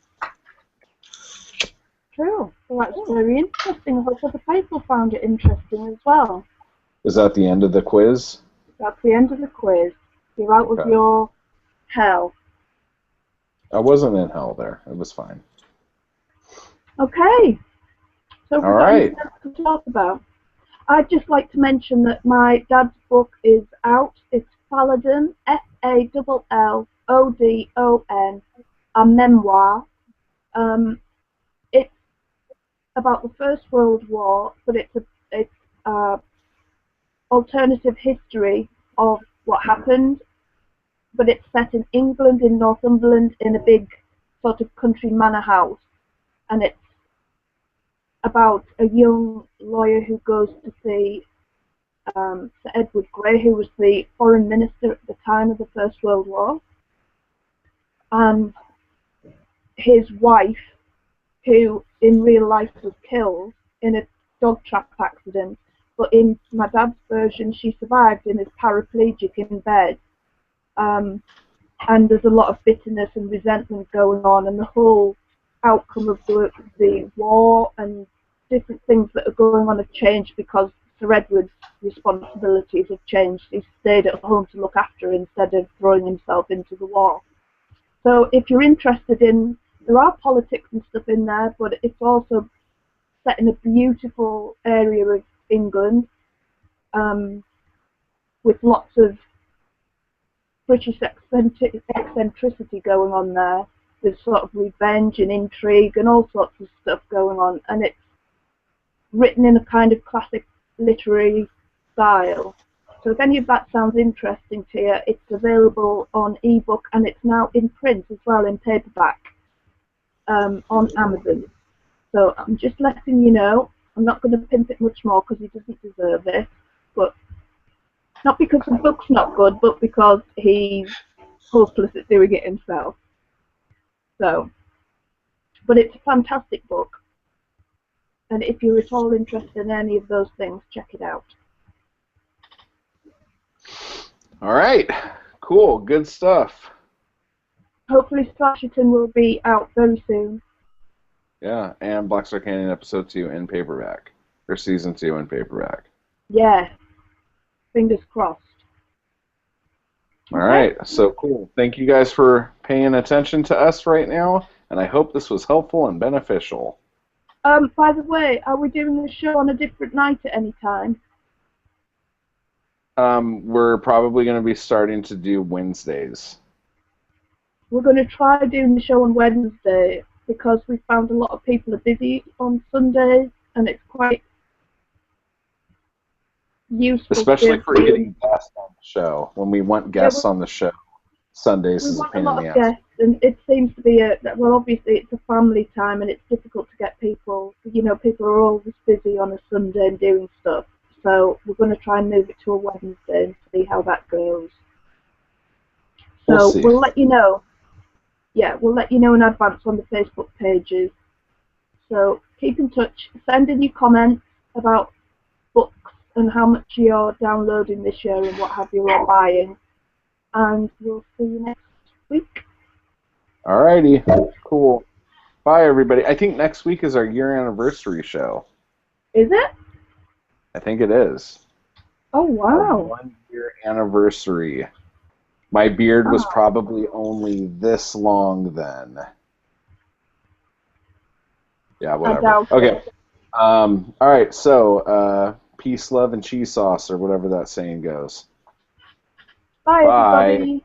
True. Well, that's very interesting. I hope other people found it interesting as well. Is that the end of the quiz? That's the end of the quiz. You're out of Okay. your hell. I wasn't in hell there. It was fine. Okay. So we've All got right. anything else to talk about. I'd just like to mention that my dad's book is out. It's Falodon, Fallodon, a memoir. It's about the First World War, but it's alternative history of what happened. But it's set in England, in Northumberland, in a big sort of country manor house, and it's about a young lawyer who goes to see Sir Edward Grey, who was the foreign minister at the time of the First World War, and his wife, who in real life was killed in a dog trap accident, but in my dad's version she survived and is paraplegic in bed. And there's a lot of bitterness and resentment going on, and the whole outcome of the war and different things that are going on have changed because Sir Edward's responsibilities have changed. He's stayed at home to look after her instead of throwing himself into the war. So if you're interested in, there are politics and stuff in there, but it's also set in a beautiful area of England, with lots of British eccentricity going on there. There's sort of revenge and intrigue and all sorts of stuff going on, and it's written in a kind of classic literary style. So if any of that sounds interesting to you, it's available on ebook, and it's now in print as well, in paperback, on Amazon. So I'm just letting you know. I'm not going to pimp it much more because he doesn't deserve it, but not because the book's not good, but because he's hopeless at doing it himself. So, but it's a fantastic book, and if you're at all interested in any of those things, check it out. All right. Cool. Good stuff. Hopefully Splasherton will be out very soon. Yeah, and Black Star Canyon episode 2 in paperback. Or season 2 in paperback. Yeah. Fingers crossed. All right, so cool. Thank you guys for paying attention to us right now, and I hope this was helpful and beneficial. By the way, are we doing the show on a different night at any time? We're probably going to be starting to do Wednesdays. We're going to try doing the show on Wednesday because we found a lot of people are busy on Sundays, and it's quite useful. Especially for getting guests on the show. When we want guests on the show, Sundays is a pain in the ass. Guests, and it seems to be well, obviously it's a family time, and it's difficult to get people. You know, people are always busy on a Sunday and doing stuff. So we're going to try and move it to a Wednesday and see how that goes. So we'll let you know. Yeah, we'll let you know in advance on the Facebook pages. So keep in touch. Send in your comments about books and how much you're downloading this year and what have you or buying. And we'll see you next week. Alrighty, cool. Bye, everybody. I think next week is our year anniversary show. Is it? I think it is. Oh, wow. Our 1 year anniversary. My beard was probably only this long then. Yeah, whatever. Okay. All right, so peace, love, and cheese sauce, or whatever that saying goes. Bye, Bye. everybody.